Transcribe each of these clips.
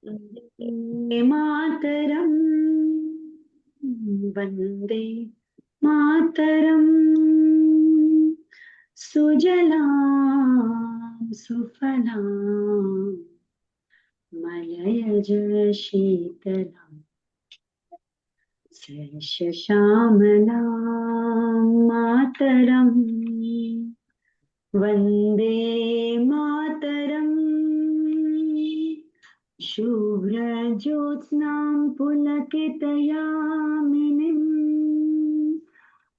वन्दे मातरम् वन्दे मातरम् सुजलां सुफलां मलयज शीतलां श्यामलां मातरम् वन्दे मातरम् शुभ्रज्योत्स्नां पुलकितयामिनीं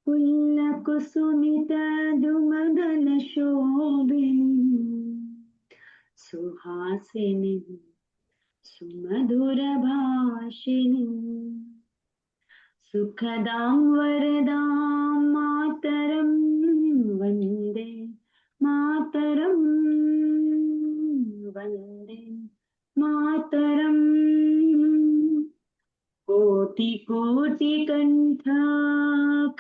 पुल्लकुसुमितद्रुमदलशोभिनीं सुहासिनीं सुमधुरभाषिणीं सुखदां वरदां मातरं वन्दे मातरं वन्दे मातरम् कोटि कोटि कंठ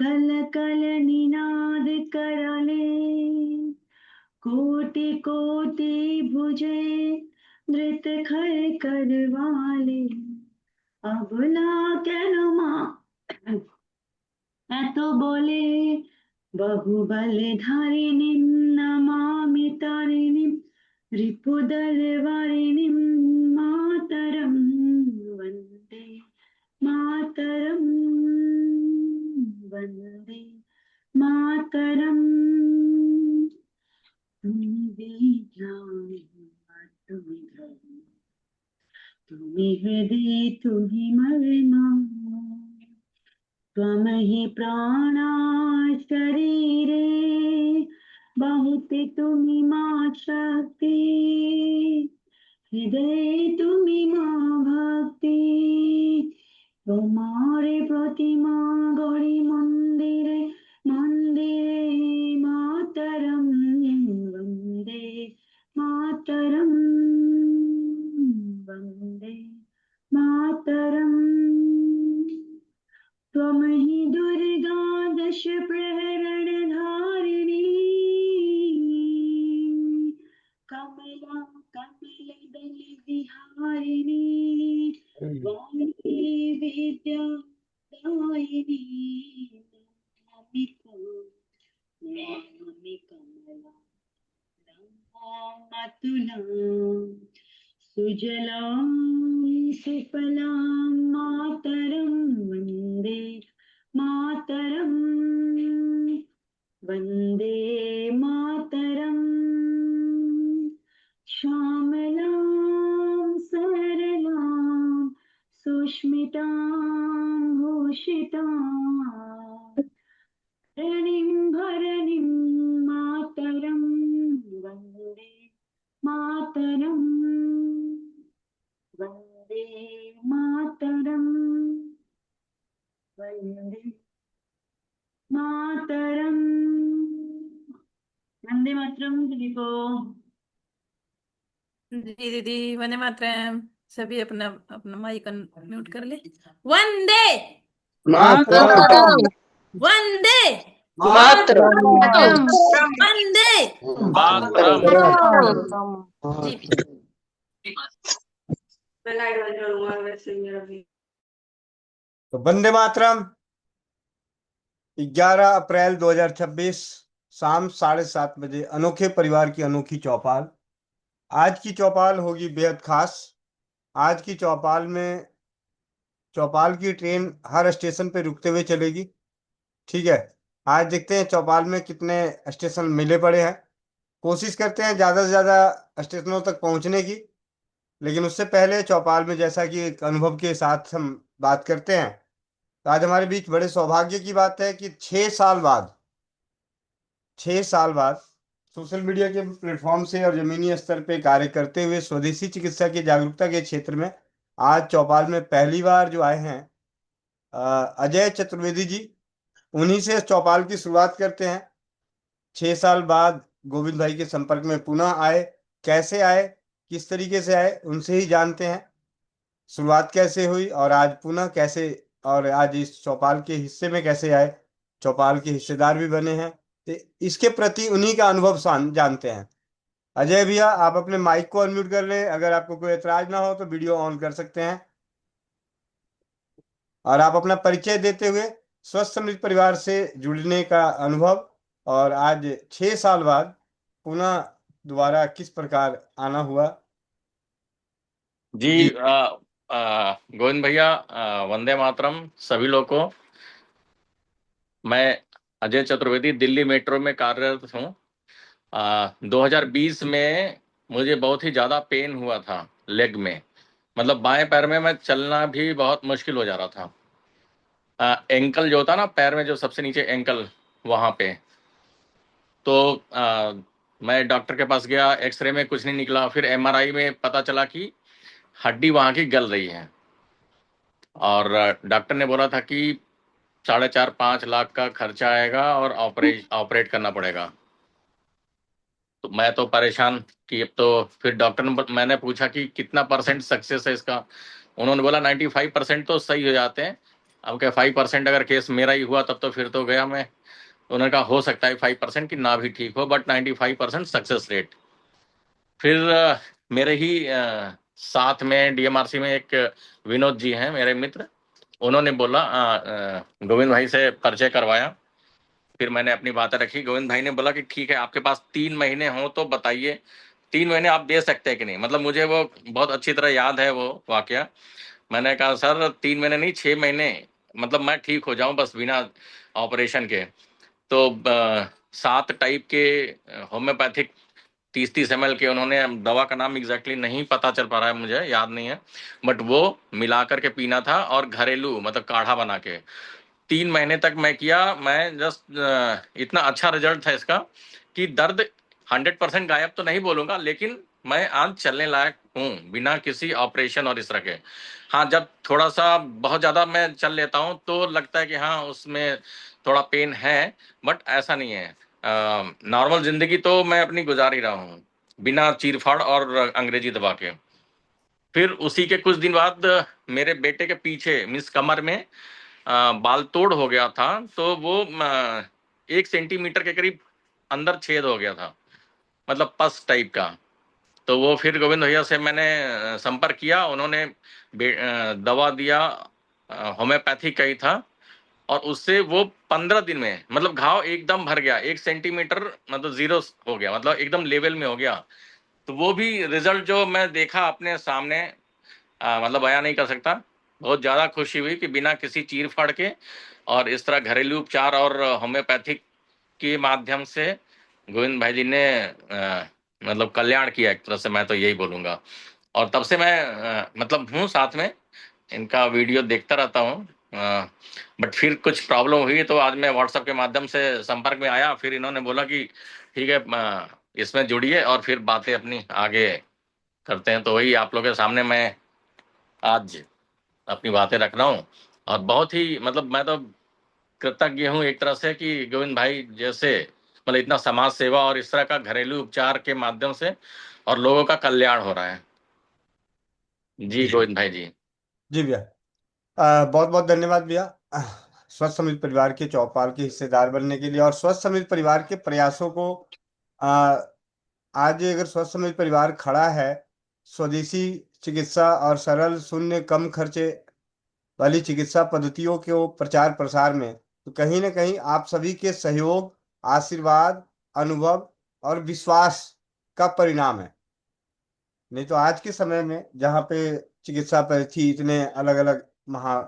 कल कल निनाद करले कोटि कोटि भुजे धृत खर करवाले अबला कैनुमा मैं तो बोले बहुबलधारिणीं नमामि तारिणीं रिपुदलवारिणीं मातरं वन्दे मातरं वन्दे मातरं तुम्ही वेदामि तुम्ही धर्म तुम्ही हृदय तुम्ही मर्म त्वमहि प्राणा शरीरे बहुते तुम्ही मा शक्ति हृदय तुम्ही मा भक्ति তোমারে প্রতিমা গড়ি মন্দিরে মন্দিরে মাতরম বন্দে মাতরম বন্দে मातरम त्वमहि दुर्गा दश प्रहरण धारिणी कमला कमल दल विहारिणी वाणी विद्या दायिनी नमामि नमामि कमला नमामि सुजलां सुफलां मातरं वन्दे मातरं वन्दे मातरं श्यामलां सरलां सुष्मितां भूषितां रणिं भरणिं मातरं वन्दे मातरं वन्दे मातरं वन्दे मातरं वन्दे मातरं सभी को। जी दीदी, वंदे मातरम। सभी अपना अपना माइक म्यूट कर ले। वंदे मातरम वंदे मातरम वंदे जी। तो वंदे मातरम 11 अप्रैल 2026 शाम 7:30 बजे अनोखे परिवार की अनोखी चौपाल। आज की चौपाल होगी बेहद खास। आज की चौपाल में चौपाल की ट्रेन हर स्टेशन पे रुकते हुए चलेगी। ठीक है, आज देखते हैं चौपाल में कितने स्टेशन मिले पड़े हैं। कोशिश करते हैं ज़्यादा से ज़्यादा स्टेशनों तक पहुंचने की, लेकिन उससे पहले चौपाल में जैसा कि एक अनुभव के साथ हम बात करते हैं, तो आज हमारे बीच बड़े सौभाग्य की बात है कि 6 साल बाद सोशल मीडिया के प्लेटफॉर्म से और जमीनी स्तर पे कार्य करते हुए स्वदेशी चिकित्सा की जागरूकता के क्षेत्र में आज चौपाल में पहली बार जो आए हैं अजय चतुर्वेदी जी, उन्हीं से चौपाल की शुरुआत करते हैं। 6 साल बाद गोविंद भाई के संपर्क में पुनः आए, कैसे आए, किस तरीके से आए, उनसे ही जानते हैं शुरुआत कैसे हुई और आज पुनः कैसे, और आज इस चौपाल के हिस्से में कैसे आए, चौपाल के हिस्सेदार भी बने हैं। तो इसके प्रति उन्हीं का अनुभव जानते हैं। अजय भैया, आप अपने माइक को अनम्यूट कर लें। अगर आपको कोई एतराज ना हो तो वीडियो ऑन कर सकते हैं। और आप अपना परिचय देते हुए स्वस्थ समृद्ध परिवार से जुड़ने का अनुभव, और आज 6 साल बाद पुनः दोबारा किस प्रकार आना हुआ। जी जी। गोविंद भैया, वंदे मातरम सभी लोग को। मैं अजय चतुर्वेदी दिल्ली मेट्रो में कार्यरत हूँ। 2020 में मुझे बहुत ही ज़्यादा पेन हुआ था लेग में, मतलब बाएं पैर में मैं चलना भी बहुत मुश्किल हो जा रहा था। एंकल जो होता ना पैर में, जो सबसे नीचे एंकल, वहाँ पे। तो मैं डॉक्टर के पास गया, एक्सरे में कुछ नहीं निकला, फिर एमआरआई में पता चला कि हड्डी वहाँ की गल रही है। और डॉक्टर ने बोला था कि 4.5-5 लाख का खर्चा आएगा और ऑपरेट करना पड़ेगा। तो मैं तो परेशान कि अब तो, फिर डॉक्टर ने मैंने पूछा कि कितना परसेंट सक्सेस है इसका। उन्होंने बोला 95% तो सही हो जाते हैं। अब क्या 5% अगर केस मेरा ही हुआ तब तो फिर तो गया मैं। तो उन्होंने कहा हो सकता है 5% की ना भी ठीक हो, बट 95% सक्सेस रेट। फिर मेरे ही साथ में डीएमआरसी में एक विनोद जी हैं मेरे मित्र, उन्होंने बोला गोविंद भाई से परिचय करवाया। फिर मैंने अपनी बातें रखी। गोविंद भाई ने बोला कि ठीक है, आपके पास 3 महीने हो तो बताइए 3 महीने आप दे सकते हैं कि नहीं। मतलब मुझे वो बहुत अच्छी तरह याद है वो वाकया। मैंने कहा सर 3 महीने नहीं, 6 महीने, मतलब मैं ठीक हो जाऊं बस बिना ऑपरेशन के। तो 7 टाइप के होम्योपैथिक 30-30 ml के, उन्होंने दवा का नाम एग्जैक्टली नहीं पता चल पा रहा है, मुझे याद नहीं है, बट वो मिला करके पीना था और घरेलू मतलब काढ़ा बना के 3 महीने तक मैं किया। मैं जस्ट इतना अच्छा रिजल्ट था इसका कि दर्द 100% गायब तो नहीं बोलूंगा, लेकिन मैं आज चलने लायक हूँ बिना किसी ऑपरेशन और इस तरह के। हाँ, जब थोड़ा सा बहुत ज़्यादा मैं चल लेता हूँ तो लगता है कि हाँ उसमें थोड़ा पेन है, बट ऐसा नहीं है। नॉर्मल जिंदगी तो मैं अपनी गुजार ही रहा हूँ बिना चीरफाड़ और अंग्रेजी दवा के। फिर उसी के कुछ दिन बाद मेरे बेटे के पीछे मीन्स कमर में बाल तोड़ हो गया था। तो वो 1 सेंटीमीटर के करीब अंदर छेद हो गया था, मतलब पस टाइप का। तो वो फिर गोविंद भैया से मैंने संपर्क किया, उन्होंने दवा दिया, होम्योपैथी का ही था। और उससे वो 15 दिन में मतलब घाव एकदम भर गया, 1 सेंटीमीटर मतलब जीरो हो गया, मतलब एकदम लेवल में हो गया। तो वो भी रिजल्ट जो मैं देखा अपने सामने, मतलब बयां नहीं कर सकता। बहुत ज़्यादा खुशी हुई कि बिना किसी चीर फाड़ के और इस तरह घरेलू उपचार और होम्योपैथिक के माध्यम से गोविंद भाई जी ने मतलब कल्याण किया एक तरह से, मैं तो यही बोलूँगा। और तब से मैं मतलब हूँ साथ में, इनका वीडियो देखता रहता हूँ। बट फिर कुछ प्रॉब्लम हुई तो आज मैं व्हाट्सएप के माध्यम से संपर्क में आया। फिर इन्होंने बोला कि ठीक है इसमें जुड़िए और फिर बातें अपनी आगे करते हैं। तो वही आप लोगों के सामने मैं आज अपनी बातें रख रहा हूँ। और बहुत ही मतलब मैं तो कृतज्ञ हूँ एक तरह से कि गोविंद भाई जैसे मतलब इतना समाज सेवा और इस तरह का घरेलू उपचार के माध्यम से और लोगों का कल्याण हो रहा है। जी गोविंद भाई जी। जी भैया, बहुत बहुत धन्यवाद भैया। स्वस्थ समृद्ध परिवार के चौपाल के हिस्सेदार बनने के लिए और स्वस्थ समृद्ध परिवार के प्रयासों को, आज अगर स्वस्थ समृद्ध परिवार खड़ा है स्वदेशी चिकित्सा और सरल शून्य कम खर्चे वाली चिकित्सा पद्धतियों के प्रचार प्रसार में, तो कहीं ना कहीं आप सभी के सहयोग, आशीर्वाद, अनुभव और विश्वास का परिणाम है। नहीं तो आज के समय में जहाँ पे चिकित्सा पद्धति इतने अलग अलग महा,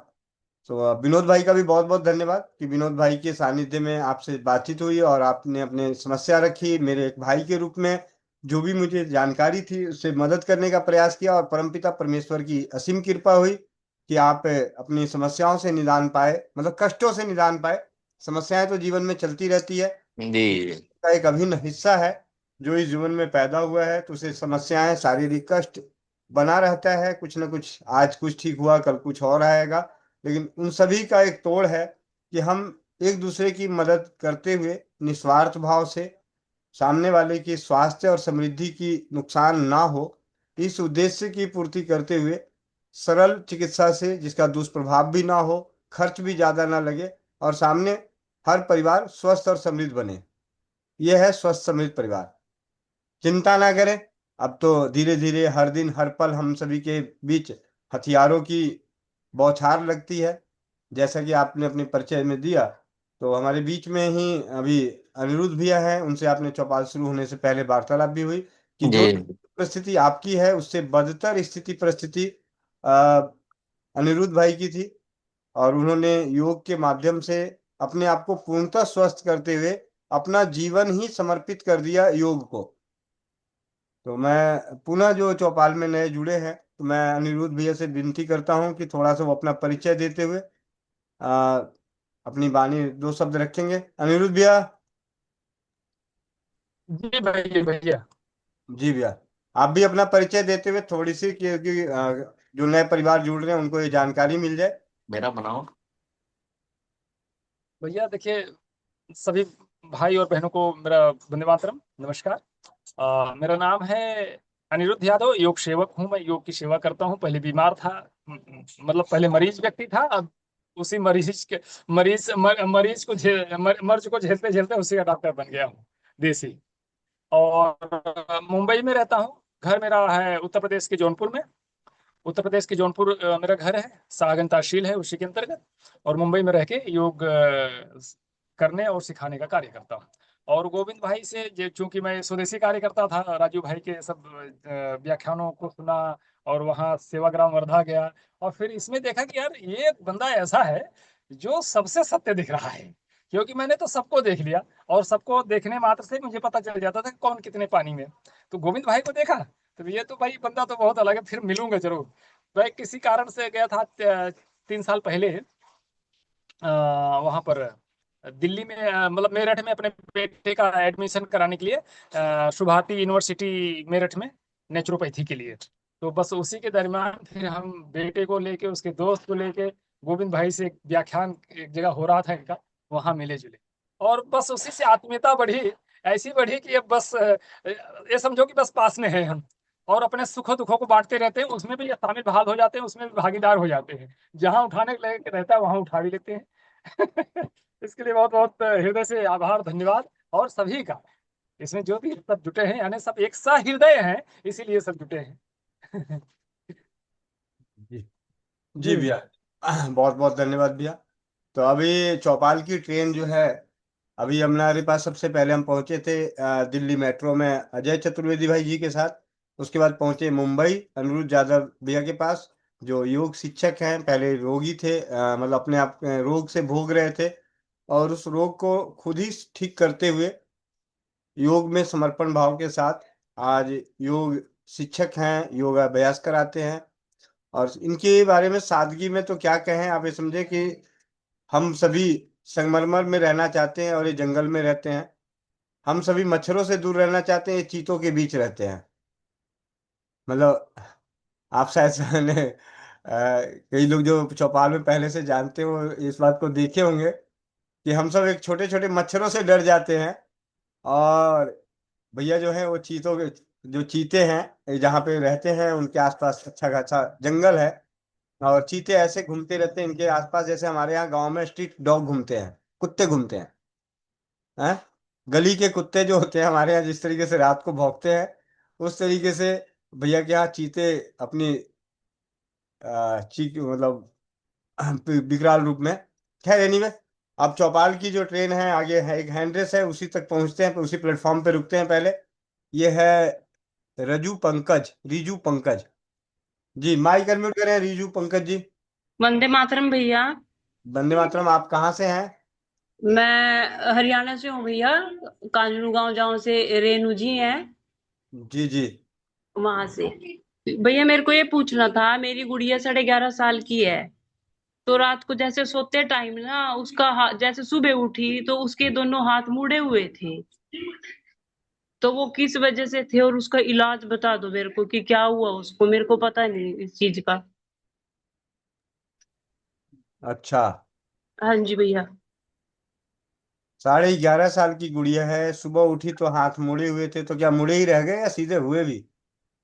तो विनोद भाई का भी बहुत बहुत धन्यवाद कि विनोद भाई के सानिध्य में आपसे बातचीत हुई और आपने अपने समस्या रखी, मेरे एक भाई के रूप में जो भी मुझे जानकारी थी उससे मदद करने का प्रयास किया, और परमपिता परमेश्वर की असीम कृपा हुई कि आप अपनी समस्याओं से निदान पाए, मतलब कष्टों से निदान पाए। समस्याएं तो जीवन में चलती रहती है, जी का एक अभिन्न हिस्सा है। जो इस जीवन में पैदा हुआ है तो उसे समस्याएं, शारीरिक कष्ट बना रहता है, कुछ ना कुछ, आज कुछ ठीक हुआ कल कुछ और आएगा। लेकिन उन सभी का एक तोड़ है कि हम एक दूसरे की मदद करते हुए निस्वार्थ भाव से सामने वाले की स्वास्थ्य और समृद्धि की नुकसान ना हो, इस उद्देश्य की पूर्ति करते हुए सरल चिकित्सा से जिसका दुष्प्रभाव भी ना हो, खर्च भी ज्यादा ना लगे, और सामने हर परिवार स्वस्थ और समृद्ध बने। यह है स्वस्थ समृद्ध परिवार। चिंता ना करें। अब तो धीरे धीरे हर दिन हर पल हम सभी के बीच हथियारों की बौछार लगती है। जैसा कि आपने अपने परिचय में दिया, तो हमारे बीच में ही अभी अनिरुद्ध भैया है, उनसे आपने चौपाल शुरू होने से पहले वार्तालाप भी हुई कि जो जी परिस्थिति आपकी है उससे बदतर स्थिति परिस्थिति अ, अनिरुद्ध भाई की थी। और उन्होंने योग के माध्यम से अपने आप को पूर्णतः स्वस्थ करते हुए अपना जीवन ही समर्पित कर दिया योग को। तो मैं पुनः जो चौपाल में नए जुड़े हैं, तो मैं अनिरुद्ध भैया से विनती करता हूँ कि थोड़ा सा वो अपना परिचय देते हुए आ, अपनी वाणी दो शब्द रखेंगे। अनिरुद्ध भैया। जी भैया भैया। जी भैया, आप भी अपना परिचय देते हुए थोड़ी सी, क्योंकि जो नए परिवार जुड़ रहे हैं उनको ये जानकारी मिल जाए। मेरा बनाओ। भैया देखिए, सभी भाई और बहनों को मेरा वंदे मातरम, नमस्कार। मेरा नाम है अनिरुद्ध यादव, योग सेवक हूँ। मैं योग की सेवा करता हूँ। पहले बीमार था, मतलब पहले मरीज व्यक्ति था। अब उसी मरीज को मर्ज को झेलते झेलते उसी का डॉक्टर बन गया हूँ, देसी। और मुंबई में रहता हूँ। घर मेरा है उत्तर प्रदेश के जौनपुर में। उत्तर प्रदेश के जौनपुर मेरा घर है, सागन तहसील है उसी के अंतर्गत। और मुंबई में रह के योग करने और सिखाने का कार्य करता हूँ। और गोविंद भाई से चूंकि मैं स्वदेशी कार्य करता था, राजू भाई के सब व्याख्यानों को सुना और वहाँ सेवाग्राम वर्धा गया। और फिर इसमें देखा कि यार ये बंदा ऐसा है जो सबसे सत्य दिख रहा है, क्योंकि मैंने तो सबको देख लिया और सबको देखने मात्र से मुझे पता चल जाता था कि कौन कितने पानी में। तो गोविंद भाई को देखा तो ये तो भाई बंदा तो बहुत अलग है, फिर मिलूंगा जरूर। मैं किसी कारण से गया था 3 साल पहले वहां पर दिल्ली में, मतलब मेरठ में, अपने बेटे का एडमिशन कराने के लिए शुभारती यूनिवर्सिटी मेरठ में, नेचुरोपैथी के लिए। तो बस उसी के दरमियान फिर हम बेटे को लेके, उसके दोस्त को लेके, गोविंद भाई से एक व्याख्यान एक जगह हो रहा था इनका, वहां मिले जुले। और बस उसी से आत्मीयता बढ़ी, ऐसी बढ़ी कि अब बस ये समझो कि बस पास में है हम। और अपने सुखों दुखों को बांटते रहते हैं, उसमें भी ये शामिल बहाल हो जाते हैं, उसमें भी भागीदार हो जाते हैं। जहां उठाने के लायक रहता है वहां उठा भी लेते हैं। इसके लिए बहुत बहुत हृदय से आभार, धन्यवाद। और सभी का, इसमें जो भी सब जुटे हैं, यानी सब एक सा हृदय हैं, इसीलिए सब जुटे हैं। जी जी जी भैया। भैया, बहुत बहुत धन्यवाद भैया। तो अभी चौपाल की ट्रेन जो है, अभी हमारे पास सबसे पहले हम पहुंचे थे दिल्ली मेट्रो में अजय चतुर्वेदी भाई जी के साथ। उसके बाद पहुंचे मुंबई अनिरुद्ध यादव भैया के पास, जो योग शिक्षक हैं, पहले रोगी थे, मतलब अपने आप रोग से भोग रहे थे, और उस रोग को खुद ही ठीक करते हुए योग में समर्पण भाव के साथ आज योग शिक्षक हैं, योग अभ्यास कराते हैं। और इनके बारे में सादगी में तो क्या कहें, आप ये समझे कि हम सभी संगमरमर में रहना चाहते हैं और ये जंगल में रहते हैं। हम सभी मच्छरों से दूर रहना चाहते हैं, ये चीतों के बीच रहते हैं। मतलब आप शायद ने कई लोग जो चौपाल में पहले से जानते हो इस बात को देखे होंगे कि हम सब एक छोटे छोटे मच्छरों से डर जाते हैं। और भैया जो है वो चीतों के, जो चीते हैं ये जहाँ पे रहते हैं उनके आसपास अच्छा खासा जंगल है। और चीते ऐसे घूमते रहते हैं इनके आसपास, जैसे हमारे यहाँ गांव में स्ट्रीट डॉग घूमते हैं, कुत्ते घूमते हैं। गली के कुत्ते जो होते हैं हमारे यहाँ जिस तरीके से रात को भौंकते हैं, उस तरीके से भैया के यहाँ चीते अपनी चीख मतलब विकराल रूप में। खैर एनीवे, अब चौपाल की जो ट्रेन है आगे है, एक हैंड्रेस है, उसी तक पहुंचते हैं, उसी प्लेटफॉर्म पे रुकते हैं पहले। ये है रिजू पंकज जी। माइक अनम्यूट करें रिजू पंकज जी। वंदे मातरम भैया। वंदे मातरम। आप कहाँ से हैं? मैं हरियाणा से हूँ भैया, कांजलू गांव जहाँ से रेणु जी हैं, जी जी। वहां से। भैया मेरे को ये पूछना था, मेरी गुड़िया 11.5 साल की है। तो रात को जैसे सोते टाइम ना उसका हाथ, जैसे सुबह उठी तो उसके दोनों हाथ मुड़े हुए थे। तो वो किस वजह से थे और उसका इलाज बता दो मेरे को कि क्या हुआ उसको, मेरे को पता नहीं इस चीज का। अच्छा। हाँ जी भैया। 11.5 साल की गुड़िया है, सुबह उठी तो हाथ मुड़े हुए थे, तो क्या मुड़े ही रह गए या सीधे हुए भी?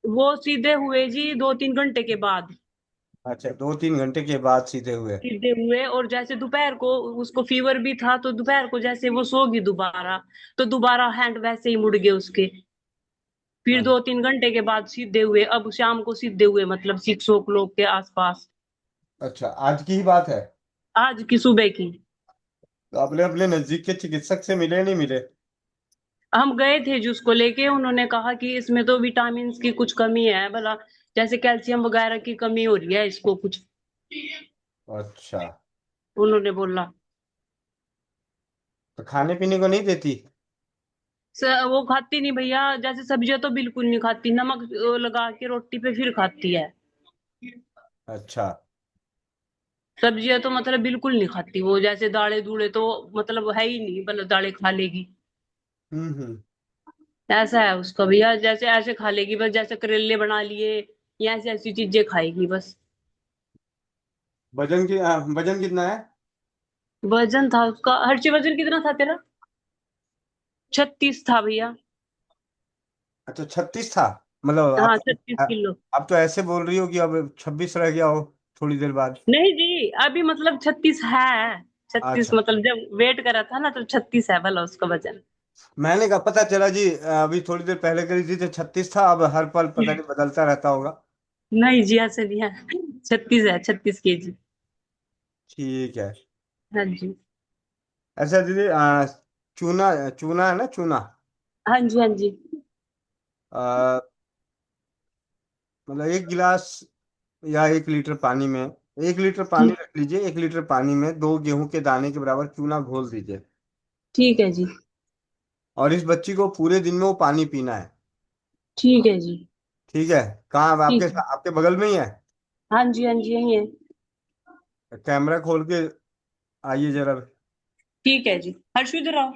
वो सीधे हुए जी 2-3 घंटे के बाद। अच्छा, 2-3 घंटे के बाद सीधे हुए। सीधे हुए, और जैसे दोपहर को उसको फीवर भी था, तो दोपहर को जैसे वो सोगी दोबारा, तो दोबारा हैंड वैसे ही मुड़ गए उसके। फिर 2-3 घंटे के बाद सीधे हुए, अब शाम को सीधे हुए, मतलब 6 o'clock के आसपास। अच्छा, आज की ही बात है। आज की सुबह की। तो आपने अपने नजदीक के चिकित्सक से मिले नहीं मिले? हम गए थे जी उसको लेके, उन्होंने कहा कि इसमें तो विटामिन की कुछ कमी है भला, जैसे कैल्शियम वगैरह की कमी हो रही है इसको कुछ, अच्छा, उन्होंने बोला। तो खाने पीने को नहीं देती? वो खाती नहीं भैया, जैसे सब्जियां तो बिल्कुल नहीं खाती, नमक लगा के रोटी पे फिर खाती है। अच्छा। सब्जियां तो मतलब बिल्कुल नहीं खाती वो, जैसे दालें दूले तो मतलब है ही नहीं, मतलब दालें खा लेगी। हम्म। ऐसा है उसका भैया, जैसे ऐसे खा लेगी बस, जैसे करेले बना लिए या ऐसी ऐसी चीजें खाएगी बस। वजन कितना है? वजन था उसका, हर्षी वजन कितना था तेरा? 36 था भैया। अच्छा, 36 था। मतलब हाँ, आप 36 किलो। आप तो ऐसे बोल रही हो कि अब 26 रह गया हो थोड़ी देर बाद। नहीं जी, अभी मतलब 36 है। 36 अच्छा, मतलब जब वेट करा था ना तो 36 है भला उसका वजन। मैंने कहा पता चला जी, अभी थोड़ी देर पहले करी थी तो 36 था, अब हर पल पता नहीं बदलता रहता होगा। नहीं जी, ऐसे नहीं है। 36 है, 36 kg। ठीक है। हाँ जी। अच्छा दीदी, चूना चूना है ना, चूना। हाँ जी, हाँ जी। आ, मतलब 1 गिलास या 1 लीटर पानी में, 1 लीटर पानी ठीक। रख लीजिए, 1 लीटर पानी में 2 गेहूं के दाने के बराबर चूना घोल दीजिए। ठीक है जी। और इस बच्ची को पूरे दिन में वो पानी पीना है। ठीक है जी। ठीक है। कहाँ, अब आपके ठीक है। आपके बगल में ही है? हाँ जी, हाँ जी, यही है। कैमरा खोल के आइए जरा। ठीक है जी। हर्ष इधर आओ।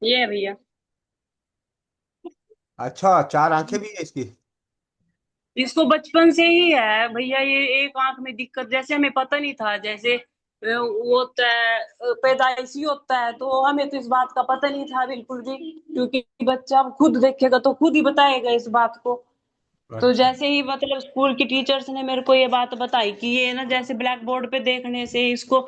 ये है भैया। अच्छा, 4 आंखें भी है इसकी? इसको बचपन से ही है भैया, ये एक आंख में दिक्कत, जैसे हमें पता नहीं था, जैसे वो होता है पैदाइशी होता है, तो हमें तो इस बात का पता नहीं था बिल्कुल भी, क्योंकि बच्चा खुद देखेगा तो खुद ही बताएगा इस बात को। तो अच्छा। जैसे ही मतलब स्कूल की टीचर्स ने मेरे को ये बात बताई कि ये ना जैसे ब्लैक बोर्ड पे देखने से इसको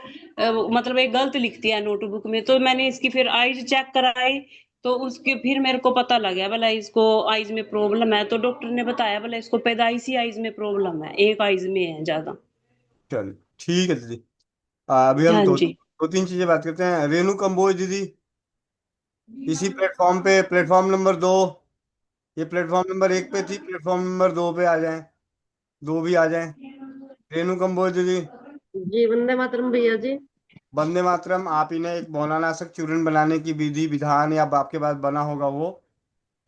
मतलब एक गलत लिखती है नोटबुक में, तो मैंने इसकी फिर आईज चेक कराई, तो उसके फिर मेरे को पता लग गया भला इसको आईज में प्रॉब्लम है, तो डॉक्टर ने बताया भला इसको पैदाइशी आईज में प्रॉब्लम है, एक आईज में है ज्यादा। चलो ठीक है दीदी। अभी हम हाँ दो जी। दो तीन चीजें बात करते हैं। रेनू कंबोज दीदी, इसी प्लेटफॉर्म पे, प्लेटफॉर्म नंबर 2, ये प्लेटफॉर्म नंबर 1 पे थी, प्लेटफॉर्म नंबर 2 पे आ जाएं, 2 भी आ जाएं। रेनू कंबोज दीदी। जी वंदे मातरम भैया जी। वंदे मातरम। आप इन्हें एक मौलानाशक चूर्ण बनाने की विधि विधान या आपके पास बना होगा वो,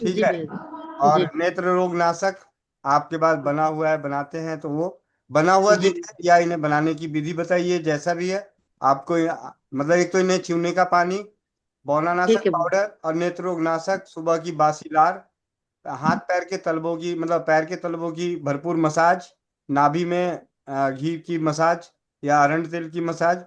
ठीक जी है। भैया जी। और जी नेत्र रोग नाशक आपके पास बना हुआ है, बनाते हैं तो वो बना हुआ जी दीजिए, या इन्हें बनाने की विधि बताइए, जैसा भी है आपको। मतलब एक तो इन्हें चूने का पानी, ठीक बौनानाशक है भैया। पाउडर और नेत्र रोग नाशक, सुबह की बासी लार, हाथ पैर के तलवों की, मतलब पैर के तलवों की भरपूर मसाज, नाभि में घी की मसाज या अरंड तेल की मसाज,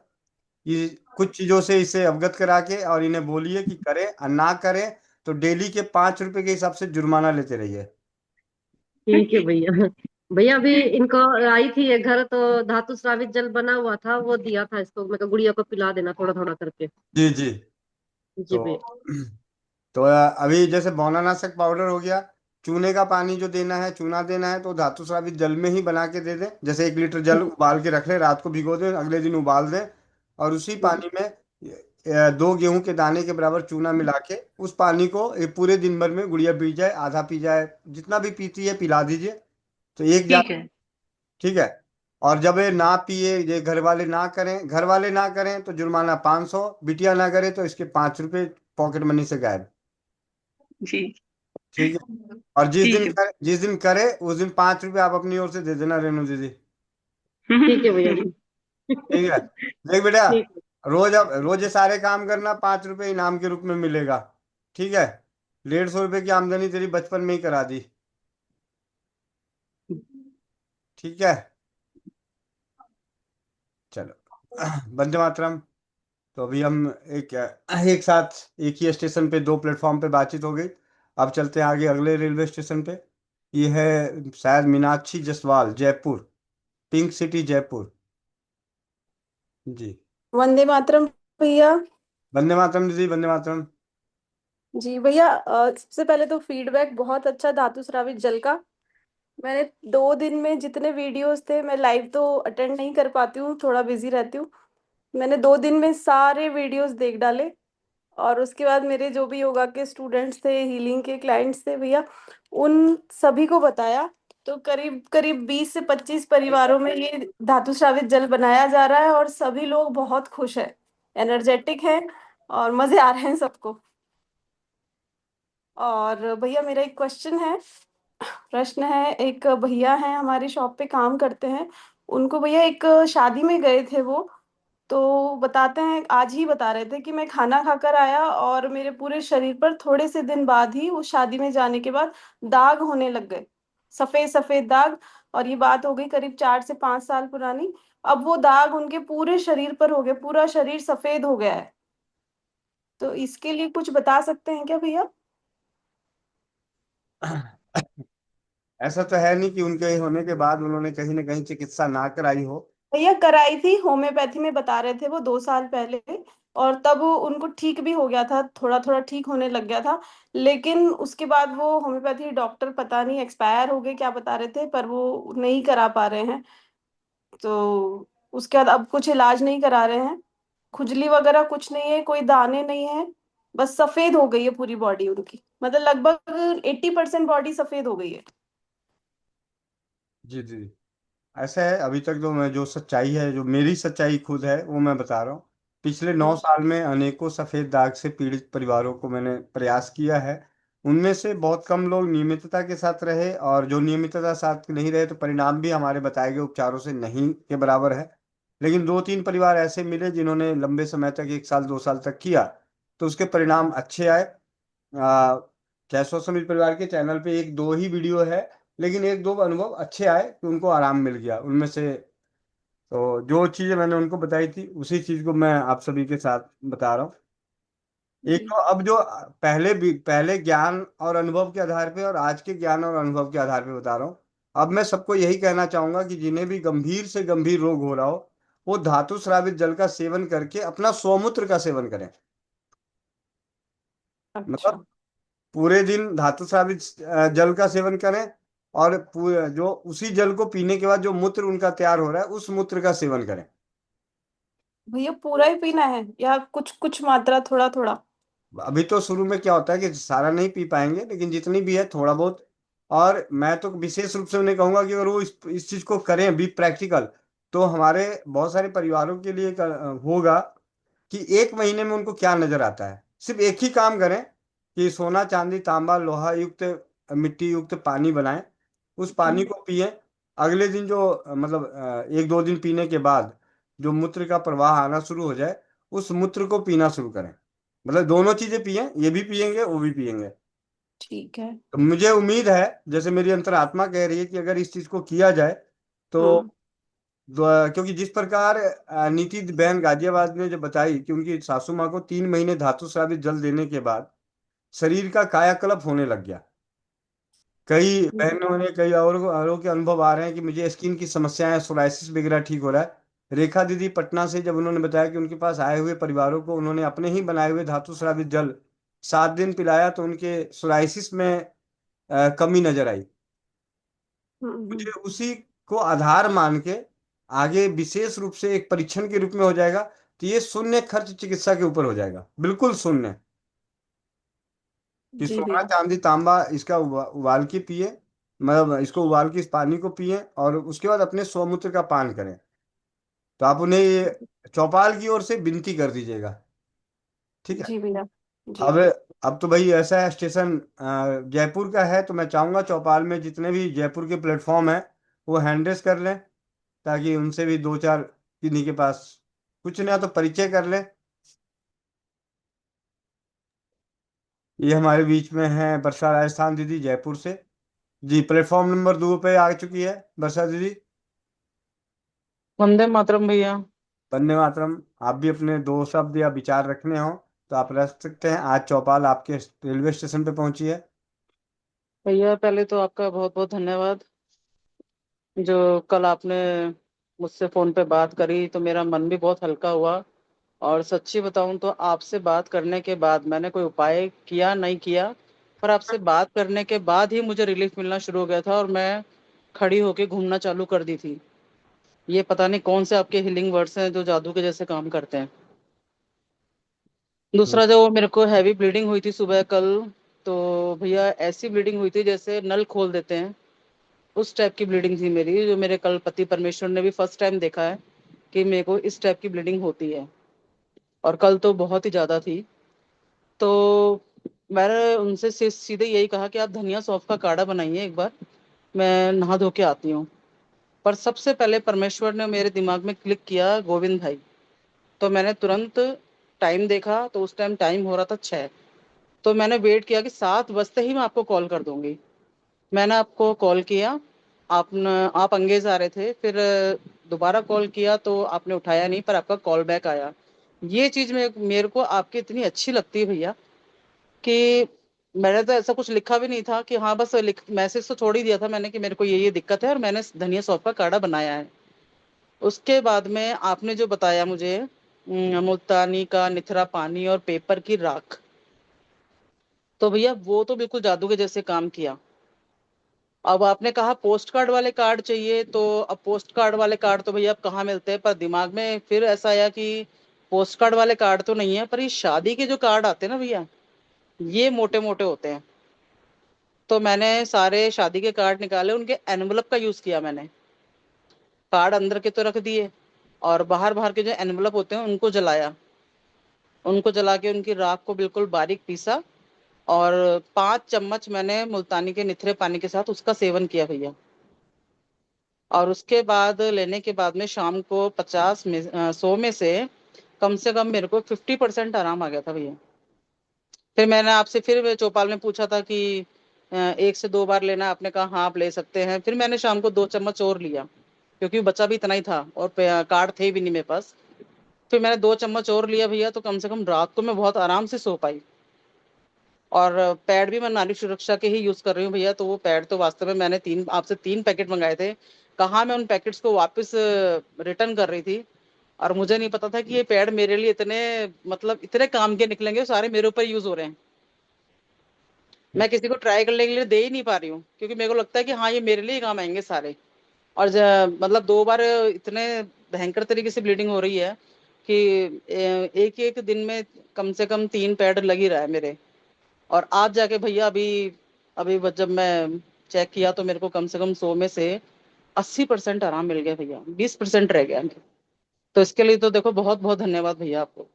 ये कुछ चीजों से इसे अवगत करा के और इन्हें बोलिए कि करें, और ना करें तो डेली के 5 रुपए के हिसाब से जुर्माना लेते रहिए। ठीक है भैया। भैया अभी इनको आई थी ये घर तो धातु स्रावित जल बना हुआ था, वो दिया था इसको, मैं कहा गुड़िया को पिला देना थोड़ा थोड़ा करके। जी जी। जी तो भैया। तो अभी जैसे बौनानाशक पाउडर हो गया, चूने का पानी जो देना है, चूना देना है तो धातु स्रावित जल में ही बना के दे दें। जैसे 1 लीटर जल उबाल के रख लें, रात को भिगो दें, अगले दिन उबाल दें, और उसी पानी में 2 गेहूं के दाने के बराबर चूना मिला के उस पानी को पूरे दिन भर में गुड़िया पी जाए, आधा पी जाए, जितना भी पीती है पिला दीजिए, तो एक जा। ठीक है। ठीक है। और जब ये ना पिए, ये घर वाले ना करें, घर वाले ना करें तो जुर्माना 500, बिटिया ना करे तो इसके 5 रुपए पॉकेट मनी से गायब। जी। ठीक है। और ठीक है। जिस दिन करे उस दिन 5 रुपए आप अपनी ओर से दे देना रेणु दीदी। ठीक है भैया जी। ठीक है। देख बेटा, ठीक है। रोज ये सारे काम करना, 5 रुपए इनाम के रूप में मिलेगा। ठीक है। 150 रुपए की आमदनी तेरी बचपन में ही करा दी। ठीक है। चलो वंदे मातरम। तो अभी हम एक साथ एक ही स्टेशन पे, 2 प्लेटफॉर्म पे बातचीत हो गई। अब चलते हैं आगे अगले रेलवे स्टेशन पे। ये है शायद मीनाक्षी जसवाल, जयपुर, पिंक सिटी जयपुर। जी। वंदे मातरम भैया। वंदे मातरम दीदी, वंदे मातरम। जी भैया, सबसे पहले तो फीडबैक बहुत अच्छा धातु स्रावित जल का। मैंने 2 दिन में जितने वीडियोस थे, मैं लाइव तो अटेंड नहीं कर पाती हूँ, थोड़ा बिजी रहती हूँ। मैंने 2 दिन में सारे वीडियोस देख डाले। और उसके बाद मेरे जो भी योगा के स्टूडेंट्स थे, हीलिंग के क्लाइंट्स थे भैया, उन सभी को बताया। तो करीब करीब 20 से 25 परिवारों में ये धातु स्रावित जल बनाया जा रहा है और सभी लोग बहुत खुश हैं, एनर्जेटिक हैं और मजे आ रहे हैं सबको। और भैया मेरा एक प्रश्न है। एक भैया हैं हमारी शॉप पे काम करते हैं, उनको भैया एक शादी में गए थे वो, तो बताते हैं, आज ही बता रहे थे कि मैं खाना खाकर आया और मेरे पूरे शरीर पर थोड़े से दिन बाद ही, उस शादी में जाने के बाद, दाग होने लग गए, सफेद सफेद दाग। और ये बात हो गई करीब 4 से 5 साल पुरानी। अब वो दाग उनके पूरे शरीर पर हो गए, पूरा शरीर सफेद हो गया है। तो इसके लिए कुछ बता सकते हैं क्या भैया? ऐसा तो है नहीं कि उनके होने के बाद उन्होंने कहीं ना कहीं चिकित्सा ना कराई हो। भैया कराई थी, होम्योपैथी में बता रहे थे वो 2 साल पहले। और तब उनको ठीक भी हो गया था, थोड़ा थोड़ा ठीक होने लग गया था। लेकिन उसके बाद वो होम्योपैथी डॉक्टर पता नहीं एक्सपायर हो गए क्या बता रहे थे, पर वो नहीं करा पा रहे हैं। तो उसके बाद अब कुछ इलाज नहीं करा रहे हैं। खुजली वगैरह कुछ नहीं है, कोई दाने नहीं है। बस सफेद हो गई है पूरी बॉडी उनकी, मतलब लगभग 80% बॉडी सफेद हो गई है। जी जी। ऐसा है, अभी तक जो मैं, जो सच्चाई है, जो मेरी सच्चाई खुद है, वो मैं बता रहा हूँ। पिछले 9 साल में अनेकों सफेद दाग से पीड़ित परिवारों को मैंने प्रयास किया है। उनमें से बहुत कम लोग नियमितता के साथ रहे, और जो नियमितता साथ नहीं रहे तो परिणाम भी हमारे बताए गए उपचारों से नहीं के बराबर है। लेकिन 2-3 परिवार ऐसे मिले जिन्होंने लंबे समय तक, 1 साल 2 साल तक किया, तो उसके परिणाम अच्छे आए। कैसो समित परिवार के चैनल पे 1-2 ही वीडियो है, लेकिन 1-2 अनुभव अच्छे आए कि उनको आराम मिल गया उनमें से। तो जो चीजें मैंने उनको बताई थी, उसी चीज को मैं आप सभी के साथ बता रहा हूँ। एक जी। तो अब जो पहले ज्ञान और अनुभव के आधार पे और आज के ज्ञान और अनुभव के आधार पे बता रहा हूँ। अब मैं सबको यही कहना चाहूंगा कि जिन्हें भी गंभीर से गंभीर रोग हो रहा हो, वो धातु स्रावित जल का सेवन करके अपना स्वमूत्र का सेवन करें। अच्छा। मतलब पूरे दिन धातु स्रावित जल का सेवन करें, और जो उसी जल को पीने के बाद जो मूत्र उनका तैयार हो रहा है, उस मूत्र का सेवन करें। भैया पूरा ही पीना है या कुछ कुछ मात्रा, थोड़ा थोड़ा? अभी तो शुरू में क्या होता है कि सारा नहीं पी पाएंगे, लेकिन जितनी भी है थोड़ा बहुत। और मैं तो विशेष रूप से उन्हें कहूंगा कि अगर वो इस चीज को करें, बी प्रैक्टिकल, तो हमारे बहुत सारे परिवारों के लिए होगा कि 1 महीने में उनको क्या नजर आता है। सिर्फ एक ही काम करें कि सोना चांदी तांबा लोहा युक्त, मिट्टी युक्त पानी बनाएं, उस पानी हम्म। को पिए। अगले दिन जो 1-2 दिन पीने के बाद जो मूत्र का प्रवाह आना शुरू हो जाए, उस मूत्र को पीना शुरू करें। मतलब दोनों चीजें पिए, ये भी पियेंगे वो भी पियेंगे। ठीक है। तो मुझे उम्मीद है, जैसे मेरी अंतरात्मा कह रही है, कि अगर इस चीज को किया जाए तो हम्म। क्योंकि जिस प्रकार नीति बहन गाजियाबाद ने जो बताई कि उनकी सासू माँ को 3 महीने धातु स्रावित जल देने के बाद शरीर का कायाकल्प होने लग गया। कई बहनों ने, कई औरों के अनुभव आ रहे हैं कि मुझे स्किन की समस्याएं, सोराइसिस वगैरह ठीक हो रहा है। रेखा दीदी पटना से जब उन्होंने बताया कि उनके पास आए हुए परिवारों को उन्होंने अपने ही बनाए हुए धातु स्रावित जल 7 दिन पिलाया, तो उनके सोराइसिस में कमी नजर आई। हम्म। मुझे उसी को आधार मान के आगे विशेष रूप से एक परीक्षण के रूप में हो जाएगा। तो ये शून्य खर्च चिकित्सा के ऊपर हो जाएगा, बिल्कुल शून्य। कि जी सोना भैया। चांदी तांबा इसका उबाल के पिए, मतलब इसको उबाल के इस पानी को पिए, और उसके बाद अपने स्वमूत्र का पान करें। तो आप उन्हें ये चौपाल की ओर से विनती कर दीजिएगा। ठीक है। जी भैया। जी। अब अब तो भाई ऐसा है, स्टेशन जयपुर का है, तो मैं चाहूंगा चौपाल में जितने भी जयपुर के प्लेटफॉर्म है, वो हैंडरेस कर लें, ताकि उनसे भी 2-4 किन्हीं के पास कुछ ना तो परिचय कर लें। ये हमारे बीच में है वर्षा राजस्थान दीदी, जयपुर से। जी, प्लेटफॉर्म नंबर 2 पे आ चुकी है वर्षा दीदी। वंदे मातरम भैया। वंदे मातरम। आप भी अपने 2 शब्द या विचार रखने हो तो आप रख सकते हैं। आज चौपाल आपके रेलवे स्टेशन पे पहुंची है। भैया पहले तो आपका बहुत बहुत धन्यवाद। जो कल आपने मुझसे फोन पे बात करी तो मेरा मन भी बहुत हल्का हुआ। और सच्ची बताऊं तो आपसे बात करने के बाद मैंने कोई उपाय किया नहीं किया, पर आपसे बात करने के बाद ही मुझे रिलीफ मिलना शुरू हो गया था और मैं खड़ी होके घूमना चालू कर दी थी। ये पता नहीं कौन से आपके हीलिंग वर्ड्स हैं जो जादू के जैसे काम करते हैं। दूसरा, जो मेरे को हैवी ब्लीडिंग हुई थी सुबह कल, तो भैया ऐसी ब्लीडिंग हुई थी जैसे नल खोल देते हैं, उस टाइप की ब्लीडिंग थी मेरी, जो मेरे कल पति परमेश्वर ने भी फर्स्ट टाइम देखा है कि मेरे को इस टाइप की ब्लीडिंग होती है। और कल तो बहुत ही ज्यादा थी। तो मैंने उनसे सीधे यही कहा कि आप धनिया सौंफ का काढ़ा बनाइए एक बार, मैं नहा धो के आती हूँ। पर सबसे पहले परमेश्वर ने मेरे दिमाग में क्लिक किया गोविंद भाई। तो मैंने तुरंत टाइम देखा, तो उस टाइम टाइम हो रहा था 6। तो मैंने वेट किया कि 7 बजते ही मैं आपको कॉल कर दूंगी। मैंने आपको कॉल किया, आप अंगेज आ रहे थे, फिर दोबारा कॉल किया तो आपने उठाया नहीं, पर आपका कॉल बैक आया। ये चीज मेरे को आपकी इतनी अच्छी लगती है भैया कि मैंने तो ऐसा कुछ लिखा भी नहीं था कि हाँ, बस मैसेज तो छोड़ ही दिया था मैंने कि मेरे को ये दिक्कत है और मैंने धनिया सौंफ का काढ़ा बनाया है। उसके बाद में आपने जो बताया मुझे, मुल्तानी का निथरा पानी और पेपर की राख, तो भैया वो तो बिल्कुल जादू के जैसे काम किया। अब आपने कहा पोस्ट कार्ड वाले कार्ड चाहिए, तो अब पोस्ट कार्ड वाले कार्ड तो भैया अब कहाँ मिलते हैं, पर दिमाग में फिर ऐसा आया कि पोस्ट कार्ड वाले कार्ड तो नहीं है, पर ये शादी के जो कार्ड आते हैं ना भैया, ये मोटे मोटे होते हैं। तो मैंने सारे शादी के कार्ड निकाले, उनके एनवलप का यूज किया मैंने। कार्ड अंदर के तो रख दिए और बाहर बाहर के जो एनवलप होते हैं उनको जलाया। उनको जला के उनकी राख को बिल्कुल बारीक पीसा और 5 चम्मच मैंने मुल्तानी के निथरे पानी के साथ उसका सेवन किया भैया। और उसके बाद लेने के बाद में शाम को 100 में से कम मेरे को 50% आराम आ गया था भैया। फिर मैंने आपसे फिर चौपाल में पूछा था कि 1 से 2 बार लेना है, आपने कहा हाँ आप ले सकते हैं। फिर मैंने शाम को 2 चम्मच और लिया, क्योंकि बचा भी इतना ही था और कार्ड थे भी नहीं मेरे पास। फिर मैंने 2 चम्मच और लिया भैया, तो कम से कम रात को मैं बहुत आराम से सो पाई। और पैड भी मैं नारी सुरक्षा के ही यूज कर रही हूँ भैया। तो वो पैड तो वास्तव में मैंने आपसे 3 पैकेट मंगाए थे। कहाँ मैं उन पैकेट्स को वापस रिटर्न कर रही थी, और मुझे नहीं पता था कि ये पैड मेरे लिए इतने मतलब इतने काम के निकलेंगे, सारे मेरे ऊपर यूज हो रहे हैं। मैं किसी को ट्राई करने के लिए दे ही नहीं पा रही हूँ, क्योंकि मेरे को लगता है कि हाँ ये मेरे लिए ही काम आएंगे सारे। और मतलब 2 बार इतने भयंकर तरीके से ब्लीडिंग हो रही है कि एक एक दिन में कम से कम 3 पैड लग ही रहा है मेरे। और आज जाके भैया अभी अभी जब मैं चेक किया तो मेरे को कम से कम 100 में से 80% आराम मिल गया भैया, 20% रह गया। तो इसके लिए तो देखो बहुत बहुत धन्यवाद भैया आपको।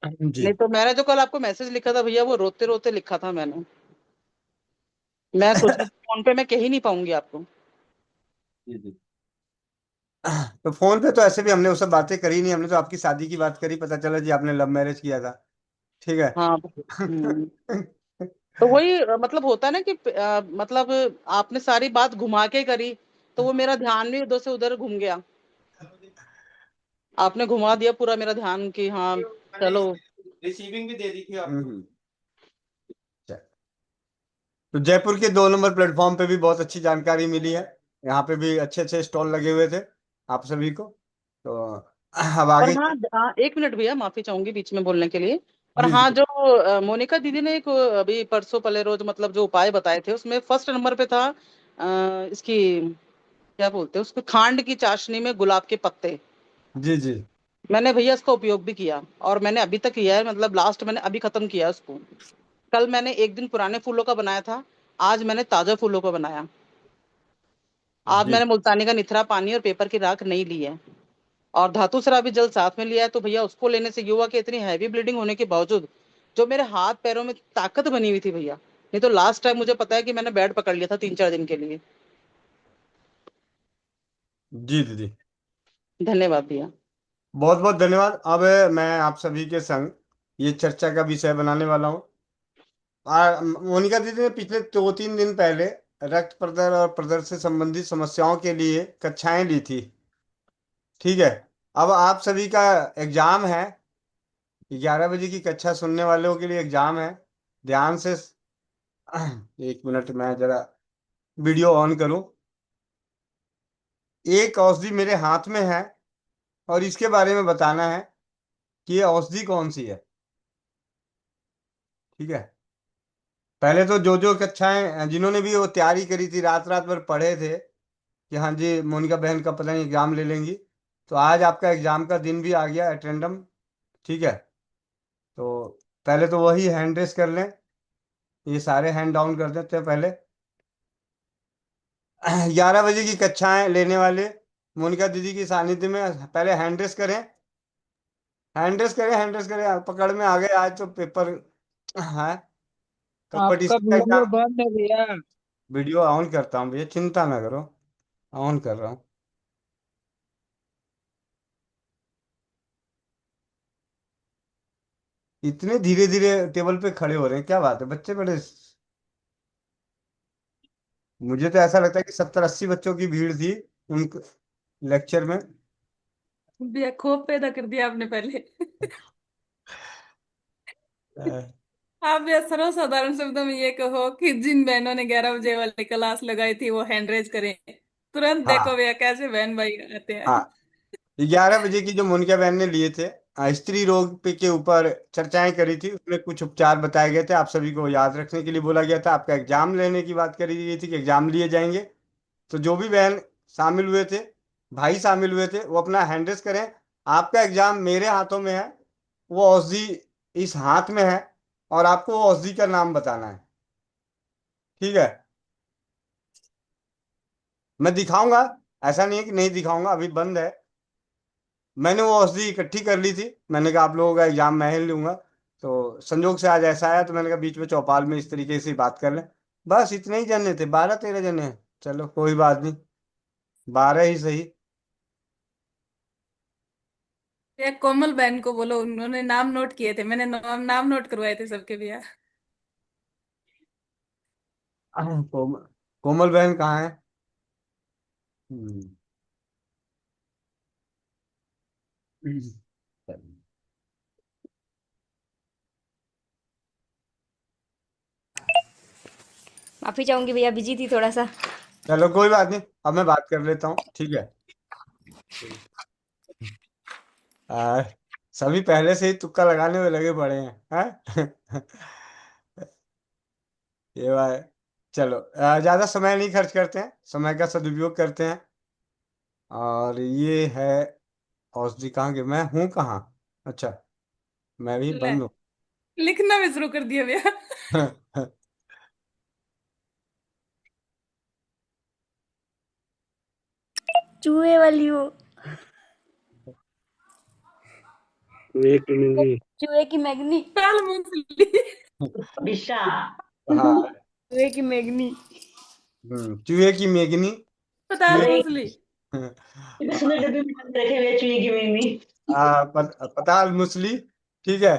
जी नहीं तो मैंने जो कल आपको मैसेज लिखा था भैया, वो रोते रोते लिखा था मैंने। मैं सोचा फोन पे मैं कह ही नहीं पाऊंगी आपको। जी जी। तो फोन पे तो ऐसे भी हमने वो सब बातें करी नहीं, हमने तो आपकी शादी की बात करी, पता चला जी आपने लव मैरिज किया था। ठीक है। हाँ। तो वही मतलब होता है ना कि मतलब आपने सारी बात घुमा के करी, तो वो मेरा ध्यान भी उधर से उधर घूम गया। आपने घुमा दिया पूरा मेरा ध्यान कि हाँ चलो। रिसीविंग भी दे दी थी आपने। तो जयपुर के 2 नंबर प्लेटफॉर्म पे भी बहुत अच्छी जानकारी मिली है। यहाँ पे भी अच्छे अच्छे स्टॉल लगे हुए थे आप सभी को। तो अब और आगे। हाँ, एक मिनट भैया, माफी चाहूंगी बीच में बोलने के लिए। पर जी हाँ, जी जो मोनिका दीदी ने एक अभी परसों पले रोज मतलब जो उपाय बताए थे, उसमें फर्स्ट नंबर पे था इसकी क्या बोलते हैं उसको, खांड की चाशनी में गुलाब के पत्ते। जी जी मैंने भैया इसका उपयोग भी किया और मैंने अभी तक किया है, मतलब लास्ट मैंने अभी खत्म किया है उसको। कल मैंने एक दिन पुराने फूलों का बनाया था, आज मैंने ताजा फूलों का बनाया। आज जी मैंने मुल्तानी का निथरा पानी और पेपर की राख नहीं ली है, और धातु शराबी जल साथ में लिया है। तो भैया उसको लेने से युवा की इतनी हैवी ब्लीडिंग होने के बावजूद जो मेरे हाथ पैरों में ताकत बनी हुई थी भैया, नहीं तो लास्ट टाइम मुझे पता है कि मैंने बेड पकड़ लिया था 3-4 दिन के लिए। जी दीदी। धन्यवाद भैया। बहुत बहुत धन्यवाद। अब मैं आप सभी के संग ये चर्चा का विषय बनाने वाला हूँ। मोनिका दीदी ने पिछले 2-3 दिन पहले रक्त प्रदर और प्रदर से संबंधित समस्याओं के लिए कक्षाएं ली थी। ठीक है। अब आप सभी का एग्जाम है, 11 बजे की कक्षा सुनने वालों के लिए एग्जाम है। ध्यान से 1 मिनट मैं जरा वीडियो ऑन करूं। एक औषधि मेरे हाथ में है और इसके बारे में बताना है। कि ये औषधि कौन सी है। ठीक है, पहले तो जो जो कक्षाएं जिन्होंने भी वो तैयारी करी थी, रात रात भर पढ़े थे कि हाँ जी मोनिका बहन का पता नहीं एग्जाम ले लेंगी, तो आज आपका एग्जाम का दिन भी आ गया, अटेंडम। ठीक है, तो पहले तो वही हैंड रेस कर लें, ये सारे हैंड डाउन कर देते हैं पहले। 11 बजे की कक्षाएं लेने वाले मोनिका दीदी की सानिध्य में पहले हैंड रेस करें, हैंड रेस करें, हैंड रेस करें, पकड़ में आ गए आज तो पेपर है, आपका कंपटीशन का वीडियो एग्जाम। बंद है भैया। वीडियो ऑन करता हूँ भैया, चिंता ना करो, ऑन कर रहा हूँ। इतने धीरे धीरे टेबल पे खड़े हो रहे हैं, क्या बात है बच्चे बड़े। मुझे तो ऐसा लगता है कि 70-80 बच्चों की भीड़ थी उन लेक्चर में। भैया खौफ पैदा कर दिया आपने पहले। अ, आप भैया सर्वसाधारण शब्दों में ये कहो कि जिन बहनों ने 11 बजे वाली क्लास लगाई थी वो हैंड रेज करें। तुरंत देखो हाँ भैया कैसे बहन भाई आते हैं। हाँ, 11 बजे की जो मोनिका बहन ने लिए थे, स्त्री रोग पे के ऊपर चर्चाएं करी थी, उसमें कुछ उपचार बताए गए थे, आप सभी को याद रखने के लिए बोला गया था। आपका एग्जाम लेने की बात करी गई थी कि एग्जाम लिए जाएंगे, तो जो भी बहन शामिल हुए थे, भाई शामिल हुए थे, वो अपना हैंड रेस करें। आपका एग्जाम मेरे हाथों में है, वो औषधि इस हाथ में है, और आपको वो औषधि का नाम बताना है। ठीक है, मैं दिखाऊंगा, ऐसा नहीं है कि नहीं दिखाऊंगा, अभी बंद है। मैंने वो औषधि इकट्ठी कर ली थी, मैंने कहा आप लोगों का एग्जाम मैं ही लूंगा, तो संजोग से आज ऐसा आया, तो मैंने कहा बीच में चौपाल में इस तरीके से ही बात कर लें। बस इतने ही जने थे, 12-13 जने हैं, चलो कोई बात नहीं, 12 ही सही। भैया कोमल बहन को बोलो, उन्होंने नाम नोट किए थे, मैंने नाम नोट करवाए थे सबके भैया। कोमल बहन कहाँ है? हम्म, माफी चाहूंगी भैया, बिजी थी थोड़ा सा। चलो कोई बात नहीं, अब मैं बात कर लेता हूँ, ठीक है। आ, सभी पहले से ही तुक्का लगाने में लगे पड़े हैं। ये बात, चलो ज्यादा समय नहीं खर्च करते हैं, समय का सदुपयोग करते हैं। और ये है औषधि, कहाँ के मैं हूँ कहाँ, अच्छा मैं भी ले, बंद लिखना भी शुरू कर दिया भैया। हूँ। चूहे वाली हो। चूहे की मैगनी। ताल मूंगफली। दिशा। हाँ, चूहे की मैगनी। चूहे की मेगनी। पताल चूहे मूंगफली। इसने डब्बे में डाल के रखे हुए चुई की मिमी। पताल मुसली। ठीक है,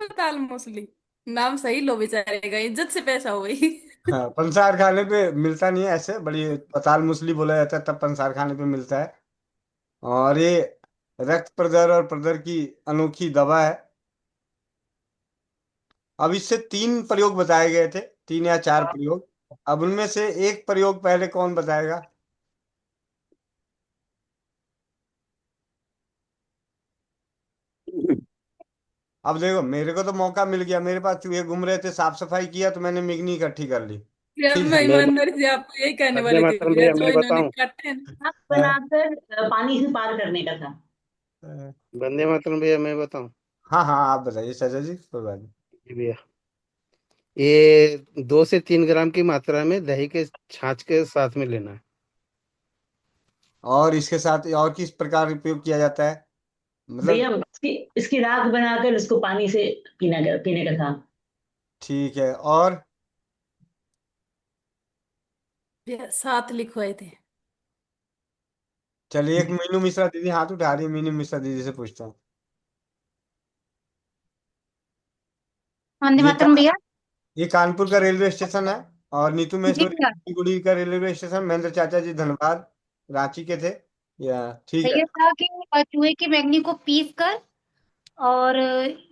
पताल मूंगफली। नाम सही लो बेचारेगा, इज्जत से पैसा हो गई। हाँ पंसार खाने पे मिलता नहीं है ऐसे, बड़ी पताल मुसली बोला जाता है तब पंसार खाने पे मिलता है। और ये रक्त प्रदर और प्रदर की अनोखी दवा है। अब इससे 3 प्रयोग बताए गए थे, 3 या 4 प्रयोग। अब उनमें से एक प्रयोग पहले कौन बताएगा? अब देखो मेरे को तो मौका मिल गया, मेरे पास चूहे घूम रहे थे, साफ सफाई किया तो मैंने मिगनी इकट्ठी कर ली। यार ठीक मैं है, ईमानदारी से आपको यही कहने वंदे वाली थी मातरम भैया, भैया, जो मैं इन्होंने बताऊं? काटे हैं ना। हाथ बनाकर पानी से पार करने का था। वंदे मातरम भैया, मैं बताऊं? हाँ हाँ आप बताइए चाचा जी, कोई बात नहीं। जी भैया, ये 2 से 3 ग्राम की मात्रा में दही के छाछ के साथ में लेना है। और इसके साथ और किस प्रकार उपयोग किया जाता है, भैया मतलब? इसकी राख बनाकर इसको पानी से पीने का था। ठीक है, और? भैया 7 लिखवाए थे। चलिए, एक मीनू मिश्रा दीदी हाथ उठा रही है, मीनू मिश्रा दीदी से पूछता हूँ। वंदे ये मातरम भैया। ये कानपुर का रेलवे स्टेशन है, और नीतू जी महेश्वरी भैया। सिलीगुड़ी का रेलवे स्टेशन, महेंद्र चाचा जी धनबाद रांची के थे, या ठीक है। भैया था कि चूहे की मैगनी को पीस कर और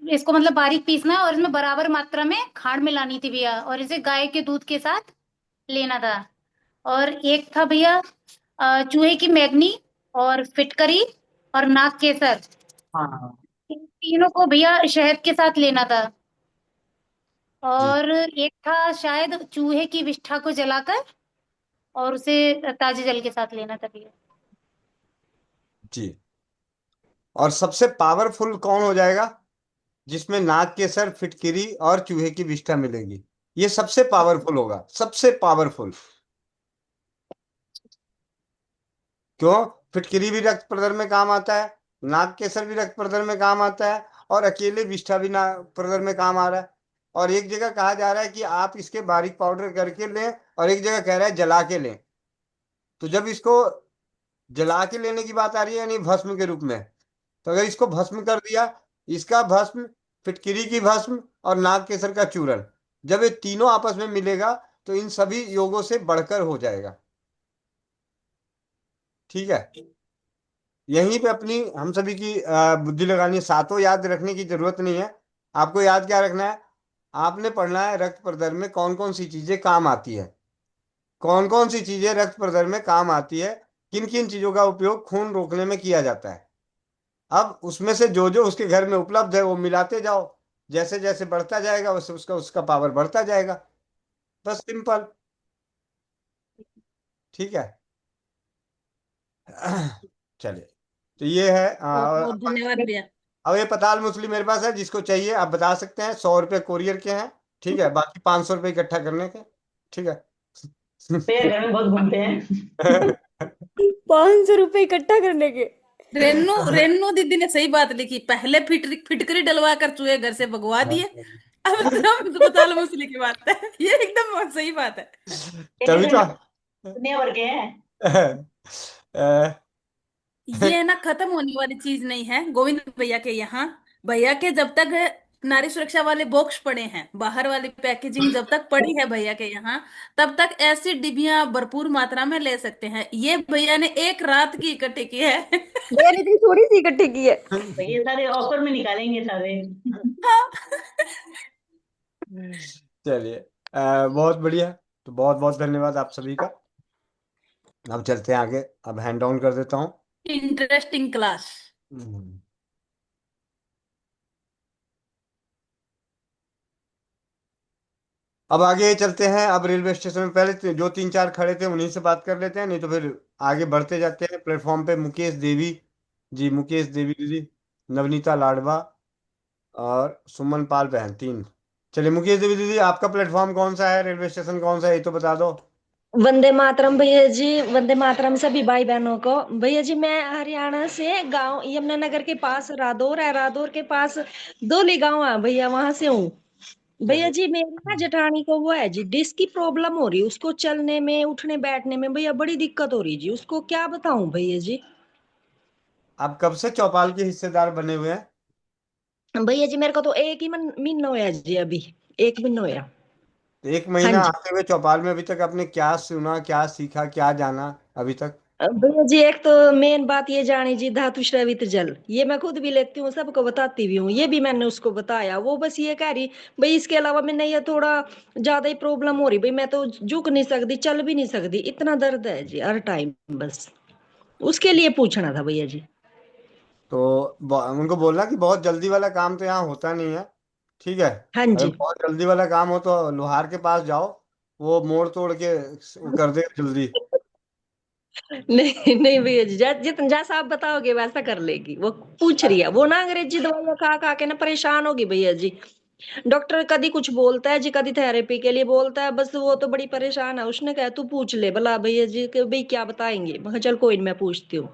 इसको मतलब बारीक पीसना है और इसमें बराबर मात्रा में खांड मिलानी थी भैया, और इसे गाय के दूध के साथ लेना था। और एक था भैया चूहे की मैगनी और फिटकरी और नाग केसर। हाँ तीनों को भैया शहद के साथ लेना था। जी और एक था शायद चूहे की विष्ठा को जलाकर, और उसे ताजे जल के साथ लेना था भैया। जी। और सबसे पावरफुल कौन हो जाएगा? जिसमें नाग केसर, फिटकिरी और चूहे की विष्ठा मिलेगी, ये सबसे पावरफुल होगा, सबसे पावरफुल। क्यों? फिटकिरी भी रक्त प्रदर में काम आता है, नाग केसर भी रक्त प्रदर में काम आता है, और अकेले विष्ठा भी ना प्रदर में काम आ रहा है। और एक जगह कहा जा रहा है कि आप इसके बारीक पाउडर करके लें, और एक जगह कह रहा है जला के लें। तो जब इसको जला के लेने की बात आ रही है, यानी भस्म के रूप में, तो अगर इसको भस्म कर दिया, इसका भस्म, फिटकिरी की भस्म और नाग केसर का चूर्ण, जब ये तीनों आपस में मिलेगा तो इन सभी योगों से बढ़कर हो जाएगा। ठीक है? यहीं पे अपनी हम सभी की बुद्धि लगानी है। सातों याद रखने की जरूरत नहीं है। आपको याद क्या रखना है? आपने पढ़ना है रक्त प्रदर में कौन कौन सी चीजें काम आती है, कौन कौन सी चीजें रक्त प्रदर में काम आती है, किन किन चीजों का उपयोग खून रोकने में किया जाता है। अब उसमें से जो जो उसके घर में उपलब्ध है वो मिलाते जाओ, जैसे जैसे बढ़ता जाएगा वैसे उसका उसका पावर बढ़ता जाएगा। बस सिंपल। ठीक है? चलिए, तो ये है। बहुत और बहुत धन्यवाद भैया। अब ये पताल मूसली मेरे पास है, जिसको चाहिए आप बता सकते हैं। 100 रुपये कोरियर के हैं, ठीक है, बाकी 500 रुपये इकट्ठा करने के। ठीक है? भैया घर में बहुत घूमते हैं। 500 रुपये इकट्ठा करने के? रेनू रेनू दीदी ने सही बात लिखी, पहले फिटकरी डलवा कर चूहे घर से भगवा दिए, अब तो बतालो मछली की बात है। ये एकदम सही बात है। तभी तो दुनिया भर के हैं। अ, ये है ना, खत्म होने वाली चीज नहीं है गोविंद भैया के यहाँ। भैया के जब तक नारी सुरक्षा वाले बॉक्स पड़े हैं, बाहर वाली पैकेजिंग जब तक पड़ी है भैया के यहाँ, तब तक ऐसी डिबिया भरपूर मात्रा में ले सकते हैं। ये भैया ने एक रात की इकट्ठी की है। भैया ने इतनी थोड़ी सी इकट्ठी की है? भैया सारे ऑफर में निकालेंगे सारे। चलिए, बहुत बढ़िया। तो बहुत बहुत धन्यवाद आप सभी का। अब चलते हैं आगे, अब हैंड डाउन कर देता हूँ। Interesting class. हम्म। अब आगे चलते हैं। अब रेलवे स्टेशन में पहले जो तीन चार खड़े थे उन्हीं से बात कर लेते हैं, नहीं तो फिर आगे बढ़ते जाते हैं। प्लेटफॉर्म पे मुकेश देवी जी, मुकेश देवी दीदी, नवनीता लाडवा और सुमन पाल बहन, तीन। चलिए मुकेश देवी दीदी, आपका प्लेटफॉर्म कौन सा है, रेलवे स्टेशन कौन सा है, ये तो बता दो। वंदे मातरम भैया जी, वंदे मातरम सभी भाई बहनों को। भैया जी मैं हरियाणा से, गांव यमुनानगर के पास रादौर है, रादौर के पास दोली गांव है भैया, वहां से हूँ। भैया चलिए, जी मेरी ना जेठानी को वो है जी, डिस्क की प्रॉब्लम हो रही, उसको चलने में उठने बैठने में भैया बड़ी दिक्कत हो रही जी, उसको क्या बताऊं भैया जी। आप कब से चौपाल के हिस्सेदार बने हुए हैं? भैया जी मेरे को तो एक ही महीना होया जी, अभी एक महीना होया। तो एक हाँ महीना जी। आते हुए चौपाल में अभी तक आपने क्या सुना, क्या सीखा, क्या जाना अभी तक? भैया जी एक तो मेन बात ये जानी जी, धातु श्रवित जल, ये मैं खुद भी लेती हूँ, सबको बताती भी हूँ, ये भी मैंने उसको बताया, वो बस ये कह रही भाई इसके अलावा मैंने ये थोड़ा ज्यादा ही प्रॉब्लम हो रही भाई, मैं तो झुक नहीं सकती, चल भी नहीं सकती, इतना दर्द है जी हर टाइम, बस उसके लिए पूछना था भैया जी। तो उनको बोलना कि बहुत जल्दी वाला काम तो यहाँ होता नहीं है। ठीक है? हाँ अगर जी। बहुत जल्दी वाला काम हो तो लोहार के पास जाओ, वो मोड़ तोड़ के वो कर देगा जल्दी। नहीं नहीं भैया जी, जितना जैसा आप बताओगे वैसा कर लेगी वो। पूछ रही है वो ना, अंग्रेजी दवाइयाँ खा खा के ना परेशान होगी भैया जी। डॉक्टर कभी कुछ बोलता है जी, कभी थेरेपी के लिए बोलता है, बस वो तो बड़ी परेशान है, उसने कहा तू पूछ ले भला भैया जी कि भाई क्या बताएंगे, मैं कहा, चल कोई नहीं मैं पूछती हूँ।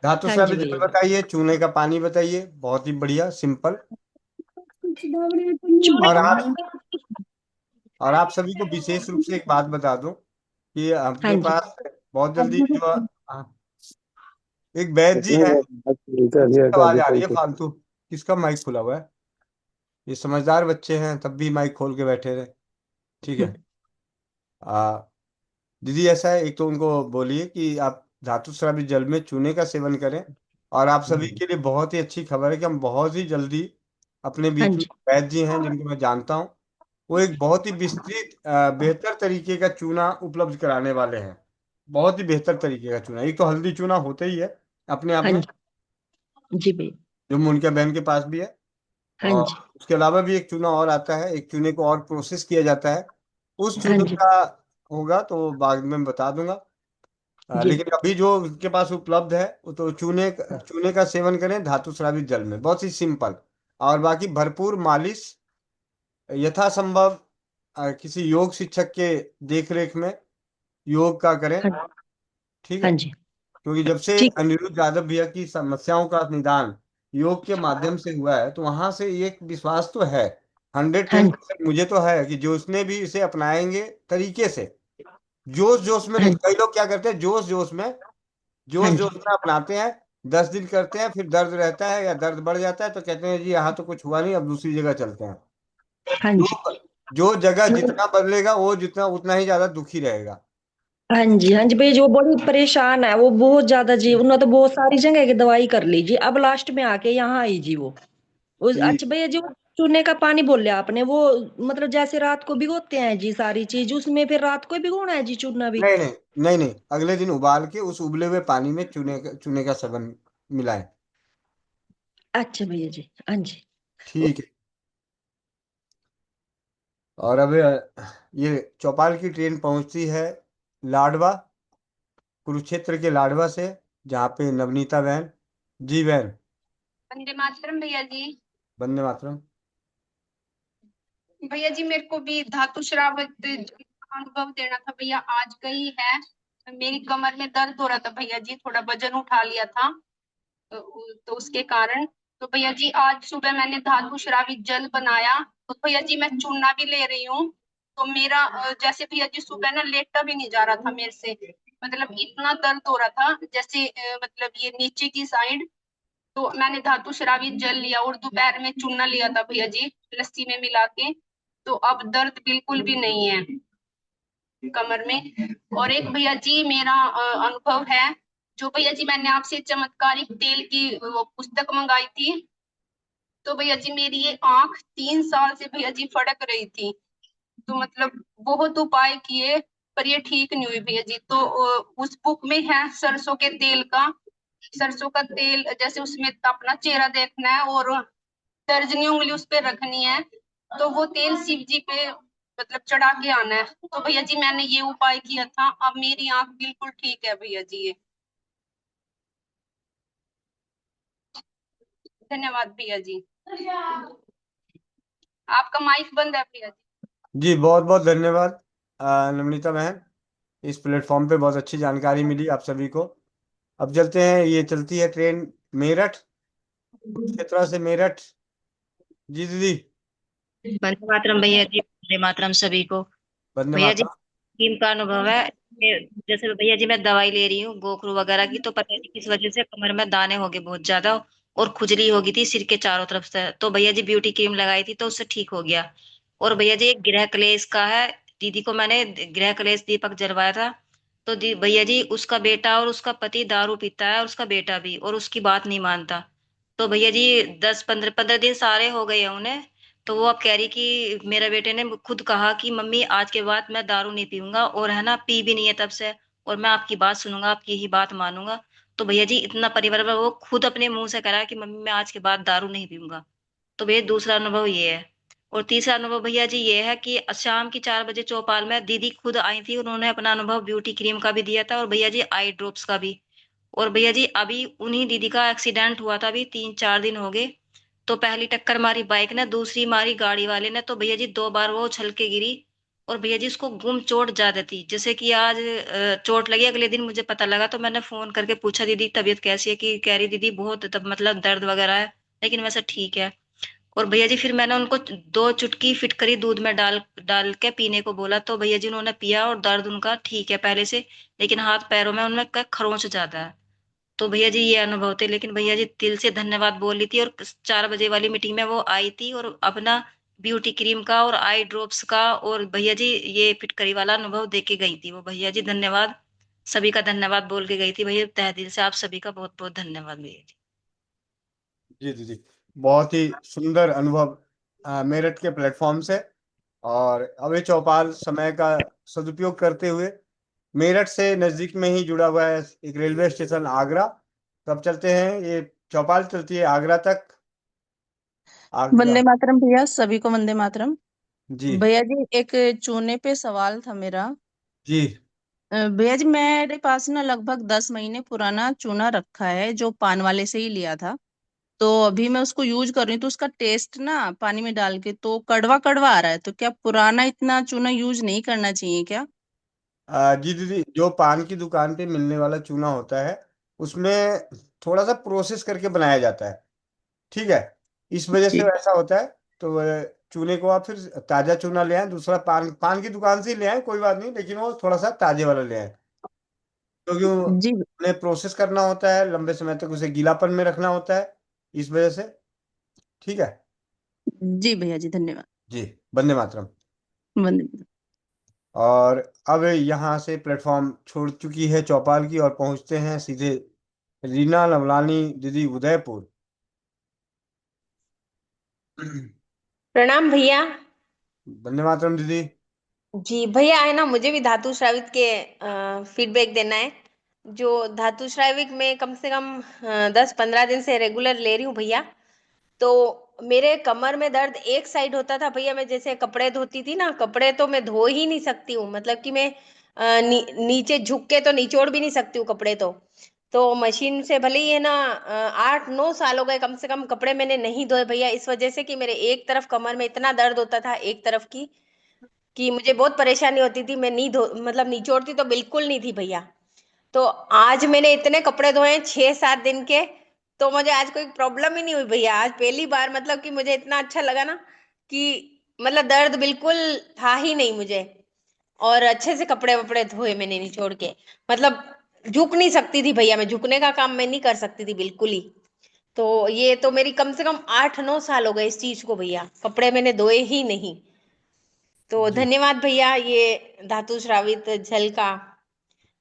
धातु हाँ जी स्रावित भैया जल जी। बताइए, चूने का पानी बताइए, बहुत ही बढ़िया सिंपल। चूने और का आप पानी। और आप सभी को विशेष रूप से एक बात बता दूं कि हाँ अपने जी। पास बहुत जल्दी जो एक वैद्य जी हैं, आवाज आ रही है फालतू। किसका माइक खुला हुआ है? ये समझदार बच्चे हैं तब भी माइक खोल के बैठे रहे। ठीक है? आ, दीदी ऐसा है, एक तो उनको बोलिए कि आप धातु स्रावित जल में चूने का सेवन करें। और आप सभी के लिए बहुत ही अच्छी खबर है कि हम बहुत ही जल्दी अपने हाँ बीच में जी। वैद्य जी हैं जिनको मैं जानता हूँ, वो एक बहुत ही विस्तृत बेहतर तरीके का चूना उपलब्ध कराने वाले हैं। बहुत ही बेहतर तरीके का चूना, एक तो हल्दी चूना होता ही है अपने आप हाँ में, जी। जी भैया। जो मुनके बहन के पास भी है। हाँ और जी। उसके अलावा भी एक चूना और आता है, एक चूने को और प्रोसेस किया जाता है, उस हाँ चूने जी। का होगा तो बाद में बता दूंगा। जी। लेकिन अभी जो उनके पास उपलब्ध है वो तो चूने का सेवन करें धातु स्रावित जल में, बहुत ही सिंपल। और बाकी भरपूर मालिश यथासंभव किसी योग शिक्षक के देख रेख में योग का करें, हाँ ठीक है। हाँ जी। क्योंकि जब से ठीक। अनिरुद्ध यादव भैया की समस्याओं का निदान योग के माध्यम से हुआ है, तो वहां से एक विश्वास तो है, हंड्रेड हाँ टेन जी। परसेंट मुझे तो है कि जो उसने भी इसे अपनाएंगे तरीके से, जोश जोश में हाँ नहीं। जी। कई लोग क्या करते हैं, हाँ जोश जी। जोश में अपनाते हैं, 10 दिन करते हैं, फिर दर्द रहता है या दर्द बढ़ जाता है तो कहते हैं जी यहाँ तो कुछ हुआ नहीं, अब दूसरी जगह चलते हैं। हाँ जी। जो जो जगह जितना बदलेगा वो जितना उतना ही ज्यादा दुखी रहेगा। हाँ जी। हाँ जी भाई, जो बड़ी परेशान है वो बहुत ज्यादा जी, उन्होंने तो बहुत सारी जगह की दवाई कर ली जी, अब लास्ट में आके यहाँ आई जी वो उस जी अच्छा भैया जो चूने का पानी बोले आपने, वो मतलब जैसे रात को भिगोते हैं जी सारी चीज, उसमें फिर रात को ही भिगोना है जी चूना भी? नहीं नहीं नहीं नहीं, अगले दिन उबाल के उस उबले हुए पानी में चूने का सेवन मिलाएं। अच्छा भैया जी। हाँ जी। ठीक है। और अब ये चौपाल की ट्रेन पहुंचती है लाडवा, कुरुक्षेत्र के लाडवा से, जहाँ पे नवनीता बहन, जी बहन, वंदे मातरम भैया जी। वंदे मातरम। भैया जी मेरे को भी धातु श्रावित अनुभव देना था भैया, आज गई है। मेरी कमर में दर्द हो रहा था भैया जी, थोड़ा वजन उठा लिया था तो उसके कारण। तो भैया जी आज सुबह मैंने धातु श्रावित जल बनाया, तो भैया जी मैं चूना भी ले रही हूँ। तो मेरा जैसे भैया जी सुबह ना लेटा भी नहीं जा रहा था मेरे से, मतलब इतना दर्द हो रहा था जैसे मतलब ये नीचे की साइड। तो मैंने धातु श्रावित जल लिया और दोपहर में चूना लिया था भैया जी लस्सी में मिला के, तो अब दर्द बिल्कुल भी नहीं है कमर में। और एक भैया जी मेरा अनुभव है, जो भैया जी मैंने आपसे चमत्कारिक तेल की वो पुस्तक मंगाई थी, तो भैया जी मेरी ये आंख 3 साल से भैया जी फड़क रही थी, तो मतलब बहुत उपाय किए पर ये ठीक नहीं हुई भैया जी। तो उस बुक में है सरसों के तेल का, सरसों का तेल जैसे उसमें अपना चेहरा देखना है और तर्जनी उंगली उस पे रखनी है, तो वो तेल शिव जी पे मतलब चढ़ा के आना है। तो भैया जी मैंने ये उपाय किया था, अब मेरी आंख बिल्कुल ठीक है भैया जी। ये धन्यवाद भैया जी। आपका माइक बंद है भैया जी। जी बहुत बहुत धन्यवाद नवनीता बहन, इस प्लेटफॉर्म पे बहुत अच्छी जानकारी मिली आप सभी को। अब चलते हैं, ये चलती है ट्रेन मेरठ, कुरुक्षेत्र से मेरठ। जी दीदी। वंदे मातरम भैया जी, वंदे मातरम सभी को। वंदे भैया जी मातरम। टीम का अनुभव है जैसे भैया जी मैं दवाई ले रही हूँ गोखरू वगैरह की, तो पता नहीं किस वजह से कमर में दाने हो गए बहुत ज्यादा, और खुजली हो गई थी सिर के चारों तरफ से। तो भैया जी ब्यूटी क्रीम लगाई थी तो उससे ठीक हो गया। और भैया जी एक गृह क्लेश का है, दीदी को मैंने गृह क्लेश दीपक जलवाया था। तो भैया जी उसका बेटा और उसका पति दारू पीता है और उसका बेटा भी, और उसकी बात नहीं मानता। तो भैया जी 10-15 दिन सारे हो गए हैं उन्हें। तो वो अब कह रही कि मेरे बेटे ने खुद कहा कि मम्मी आज के बाद मैं दारू नहीं पीऊंगा, और है ना पी भी नहीं है तब से, और मैं आपकी बात सुनूंगा, आपकी ही बात मानूंगा। तो भैया जी इतना परिवार में वो खुद अपने मुंह से कह रहा है कि मम्मी मैं आज के बाद दारू नहीं पीऊंगा। तो भैया दूसरा अनुभव ये है। और तीसरा अनुभव भैया जी ये है कि शाम की 4 बजे चौपाल में दीदी खुद आई थी, उन्होंने अपना अनुभव ब्यूटी क्रीम का भी दिया था और भैया जी आई ड्रॉप्स का भी। और भैया जी अभी उन्हीं दीदी का एक्सीडेंट हुआ था, अभी 3-4 दिन हो गए। तो पहली टक्कर मारी बाइक ने, दूसरी मारी गाड़ी वाले ने, तो भैया जी 2 बार वो उछल के गिरी। और भैया जी उसको गुम चोट ज्यादा थी, जैसे कि आज चोट लगी, अगले दिन मुझे पता लगा तो मैंने फोन करके पूछा दीदी तबीयत कैसी है, कि कह रही दीदी बहुत तब मतलब दर्द वगैरह है, लेकिन वैसे ठीक है। और भैया जी फिर मैंने उनको 2 चुटकी फिटकरी दूध में डाल डाल के पीने को बोला, तो भैया जी उन्होंने पिया और दर्द उनका ठीक है पहले से, लेकिन हाथ पैरों में उनमें खरोंच ज्यादा है। तो भैया जी ये अनुभव थे, लेकिन भैया जी दिल से धन्यवाद बोल रही थी। और 4 बजे वाली मीटिंग में वो आई थी और अपना ब्यूटी क्रीम का और आई ड्रॉप्स का और भैया जी ये फिटकरी वाला अनुभव दे के गई थी वो। भैया जी धन्यवाद, सभी का धन्यवाद बोल के गई थी भैया, तहे दिल से आप सभी का बहुत बहुत धन्यवाद भैया जी। जी दीदी, बहुत ही सुंदर अनुभव मेरठ के प्लेटफॉर्म से। और अभय चौपाल समय का सदुपयोग करते हुए मेरठ से नजदीक में ही जुड़ा हुआ है एक रेलवे स्टेशन आगरा। तो अब चलते हैं, ये चौपाल चलती है आगरा तक। आज्ञा। वंदे मातरम भैया, सभी को वंदे मातरम। जी भैया जी, एक चूने पे सवाल था मेरा। जी। भैया जी, मेरे पास ना लगभग 10 महीने पुराना चूना रखा है, जो पान वाले से ही लिया था। तो अभी मैं उसको यूज कर रही हूँ, तो उसका टेस्ट ना पानी में डाल के तो कड़वा कड़वा आ रहा है। तो क्या पुराना इतना चूना यूज नहीं करना चाहिए क्या? जी दीदी, जो पान की दुकान पे मिलने वाला चूना होता है उसमें थोड़ा सा प्रोसेस करके बनाया जाता है, ठीक है। इस वजह से जी ऐसा होता है। तो चूने को आप फिर ताजा चूना ले आए, दूसरा पान पान की दुकान से ही ले आए, कोई बात नहीं, लेकिन वो थोड़ा सा ताजे वाला ले आए, क्योंकि जी उन्हें प्रोसेस करना होता है, लंबे समय तक उसे गीलापन में रखना होता है, इस वजह से। ठीक है। जी भैया जी, धन्यवाद। जी। वंदे मातरम। वंदे मातरम। और अब यहाँ से प्लेटफॉर्म छोड़ चुकी है चौपाल की, और पहुंचते हैं सीधे रीना लवलानी दीदी उदयपुर। प्रणाम भैया। वंदे मातरम दीदी। जी भैया, है ना, मुझे भी धातु श्रावित के फीडबैक देना है। जो धातु श्रावित में कम से कम 10-15 दिन से रेगुलर ले रही हूँ भैया। तो मेरे कमर में दर्द एक साइड होता था भैया। मैं जैसे कपड़े धोती थी ना, कपड़े तो मैं धो ही नहीं सकती हूँ, मतलब कि मैं नीचे झुक के तो निचोड़ भी नहीं सकती हूँ कपड़े। तो मशीन से भले ही, है ना, 8-9 साल हो गए कम से कम कपड़े मैंने नहीं धोए भैया, इस वजह से कि मेरे एक तरफ कमर में इतना दर्द होता था, एक तरफ की, कि मुझे बहुत परेशानी होती थी। मैं नहीं धो मतलब निचोड़ती तो बिल्कुल नहीं थी भैया। तो आज मैंने इतने कपड़े धोए 6-7 दिन के, तो मुझे आज कोई प्रॉब्लम ही नहीं हुई भैया। आज पहली बार, मतलब कि मुझे इतना अच्छा लगा ना, कि मतलब दर्द बिल्कुल था ही नहीं मुझे। और अच्छे से कपड़े वपड़े धोए मैंने निचोड़ के। मतलब झुक नहीं सकती थी भैया, मैं झुकने का काम मैं नहीं कर सकती थी बिल्कुल ही। तो ये तो मेरी कम से कम 8-9 साल हो गए इस चीज को भैया, कपड़े मैंने धोए ही नहीं। तो जी धन्यवाद भैया, ये धातु श्रावित जल का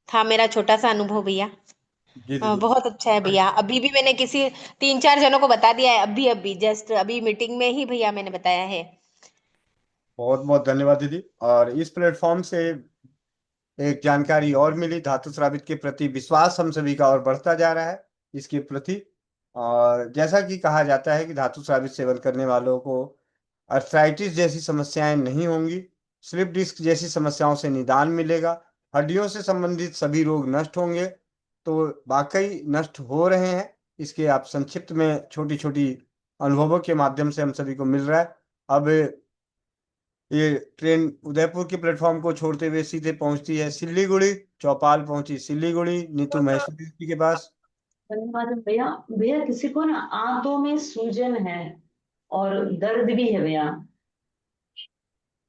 था मेरा छोटा सा अनुभव भैया। जी दीदी। बहुत अच्छा है भैया। अभी भी मैंने किसी 3-4 जनों को बता दिया है, अभी अभी जस्ट अभी मीटिंग में ही भैया मैंने बताया है। बहुत बहुत धन्यवाद दीदी। और इस प्लेटफॉर्म से एक जानकारी और मिली, धातु स्रावित के प्रति विश्वास हम सभी का और बढ़ता जा रहा है इसके प्रति। और जैसा कि कहा जाता है कि धातु स्रावित सेवन करने वालों को अर्थराइटिस जैसी समस्याएं नहीं होंगी, स्लिप डिस्क जैसी समस्याओं से निदान मिलेगा, हड्डियों से संबंधित सभी रोग नष्ट होंगे। तो वाकई नष्ट हो रहे हैं, इसके आप संक्षिप्त में छोटी छोटी अनुभवों के माध्यम से हम सभी को मिल रहा है। अब ये ट्रेन उदयपुर के प्लेटफॉर्म को छोड़ते हुए सीधे पहुंचती है सिल्लीगुड़ी। चौपाल पहुंची सिल्लीगुड़ी नीतू महेश्वरी जी के पास। धन्यवाद भैया। भैया किसी को ना आंतों में सूजन है और दर्द भी है भैया।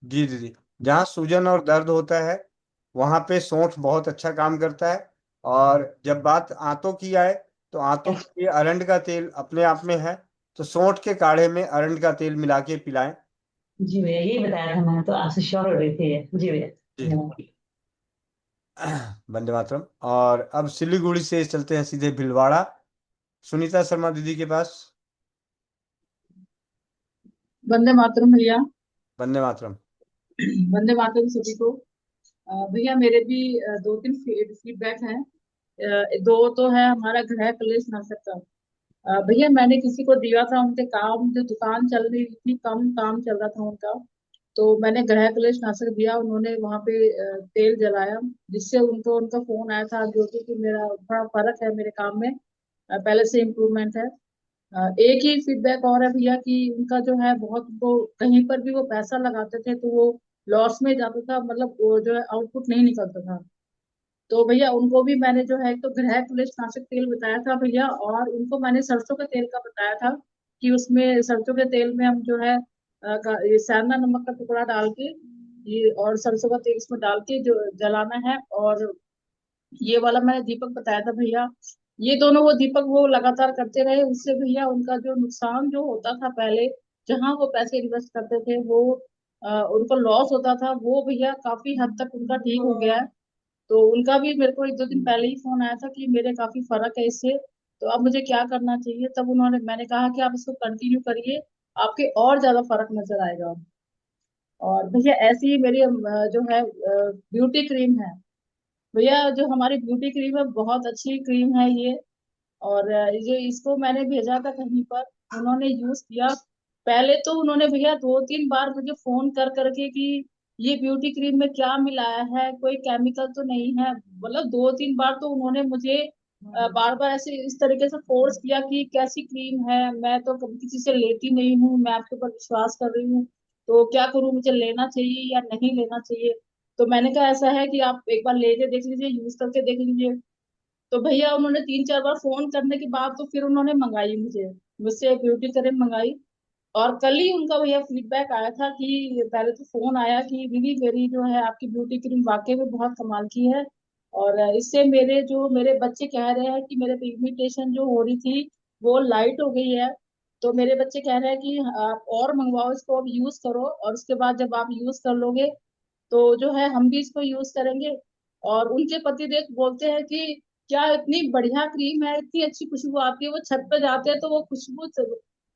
जी दीदी, जहाँ सूजन और दर्द होता है वहां पे सौंठ बहुत अच्छा काम करता है। और जब बात आंतों की आए, तो आंतों के लिए अरंड का तेल अपने आप में है, तो सौंठ के काढ़े में अरंड का तेल मिला के पिलाएं। जी भैया, यही बताया था मैंने, तो आपसे श्योर हो रही थी जी भैया। जी। धन्यवाद। वंदे मातरम। और अब सिलीगुड़ी से चलते हैं सीधे भीलवाड़ा, सुनीता शर्मा दीदी के पास। वंदे मातरम भैया। वंदे मातरम। वंदे मातरम सभी को। भैया मेरे भी दो तीन फीडबैक हैं। दो तो है हमारा गृह कलेश नाशक का। भैया मैंने किसी को दिया था, उनके काम जो दुकान चल रही थी, कम काम चल रहा था उनका, तो मैंने गृह कलेश नाशक दिया। उन्होंने वहां पे तेल जलाया, जिससे उनको उनका फोन आया था जो कि मेरा थोड़ा फर्क है मेरे काम में, पहले से इम्प्रूवमेंट है। एक ही फीडबैक और है भैया कि उनका जो है बहुत, वो कहीं पर भी वो पैसा लगाते थे तो वो लॉस में जाता था, मतलब वो जो है आउटपुट नहीं निकलता था। तो भैया उनको भी मैंने जो है, एक तो गृह क्लेश नाशक तेल बताया था भैया, और उनको मैंने सरसों के तेल का बताया था कि उसमें सरसों के तेल में हम जो है ये सैंधा नमक का टुकड़ा डाल के, ये और सरसों का तेल इसमें डाल के जो जलाना है। और ये वाला मैंने दीपक बताया था भैया, ये दोनों वो दीपक वो लगातार करते रहे। उससे भैया उनका जो नुकसान जो होता था पहले, जहां वो पैसे इन्वेस्ट करते थे, वो उनको लॉस होता था, वो भैया काफी हद तक उनका ठीक हो गया है। तो उनका भी मेरे को 1-2 दिन पहले ही फोन आया था कि मेरे काफी फर्क है इससे, तो अब मुझे क्या करना चाहिए। तब मैंने कहा कि आप इसको कंटिन्यू करिए, आपके और ज्यादा फर्क नजर आएगा। और भैया ऐसी ही मेरी जो है ब्यूटी क्रीम है भैया, जो हमारी ब्यूटी क्रीम है बहुत अच्छी क्रीम है ये। और ये इसको मैंने भेजा था कहीं पर, उन्होंने यूज किया, पहले तो उन्होंने भैया 2-3 बार मुझे फोन कर करके कि ये ब्यूटी क्रीम में क्या मिलाया है, कोई केमिकल तो नहीं है। मतलब 2-3 बार तो उन्होंने मुझे बार बार ऐसे इस तरीके से फोर्स किया कि कैसी क्रीम है, मैं तो कभी किसी से लेती नहीं हूँ, मैं आपके ऊपर विश्वास कर रही हूँ, तो क्या करूँ, मुझे लेना चाहिए या नहीं लेना चाहिए। तो मैंने कहा ऐसा है कि आप एक बार लेके देख लीजिए, यूज करके देख लीजिए। तो भैया उन्होंने 3-4 बार फोन करने के बाद तो फिर उन्होंने मंगाई, मुझसे ब्यूटी क्रीम मंगाई। और कल ही उनका भैया फीडबैक आया था कि पहले तो फोन आया कि दीदी मेरी जो है आपकी ब्यूटी क्रीम वाकई में बहुत कमाल की है, और इससे मेरे बच्चे कह रहे हैं कि मेरे पिगमेंटेशन जो हो रही थी वो लाइट हो गई है। तो मेरे बच्चे कह रहे हैं कि आप और मंगवाओ इसको, अब यूज करो, और उसके बाद जब आप यूज कर लोगे तो जो है हम भी इसको यूज करेंगे। और उनके पति देख बोलते हैं कि क्या इतनी बढ़िया क्रीम है, इतनी अच्छी खुशबू आती है, वो छत पे जाते हैं तो वो खुशबू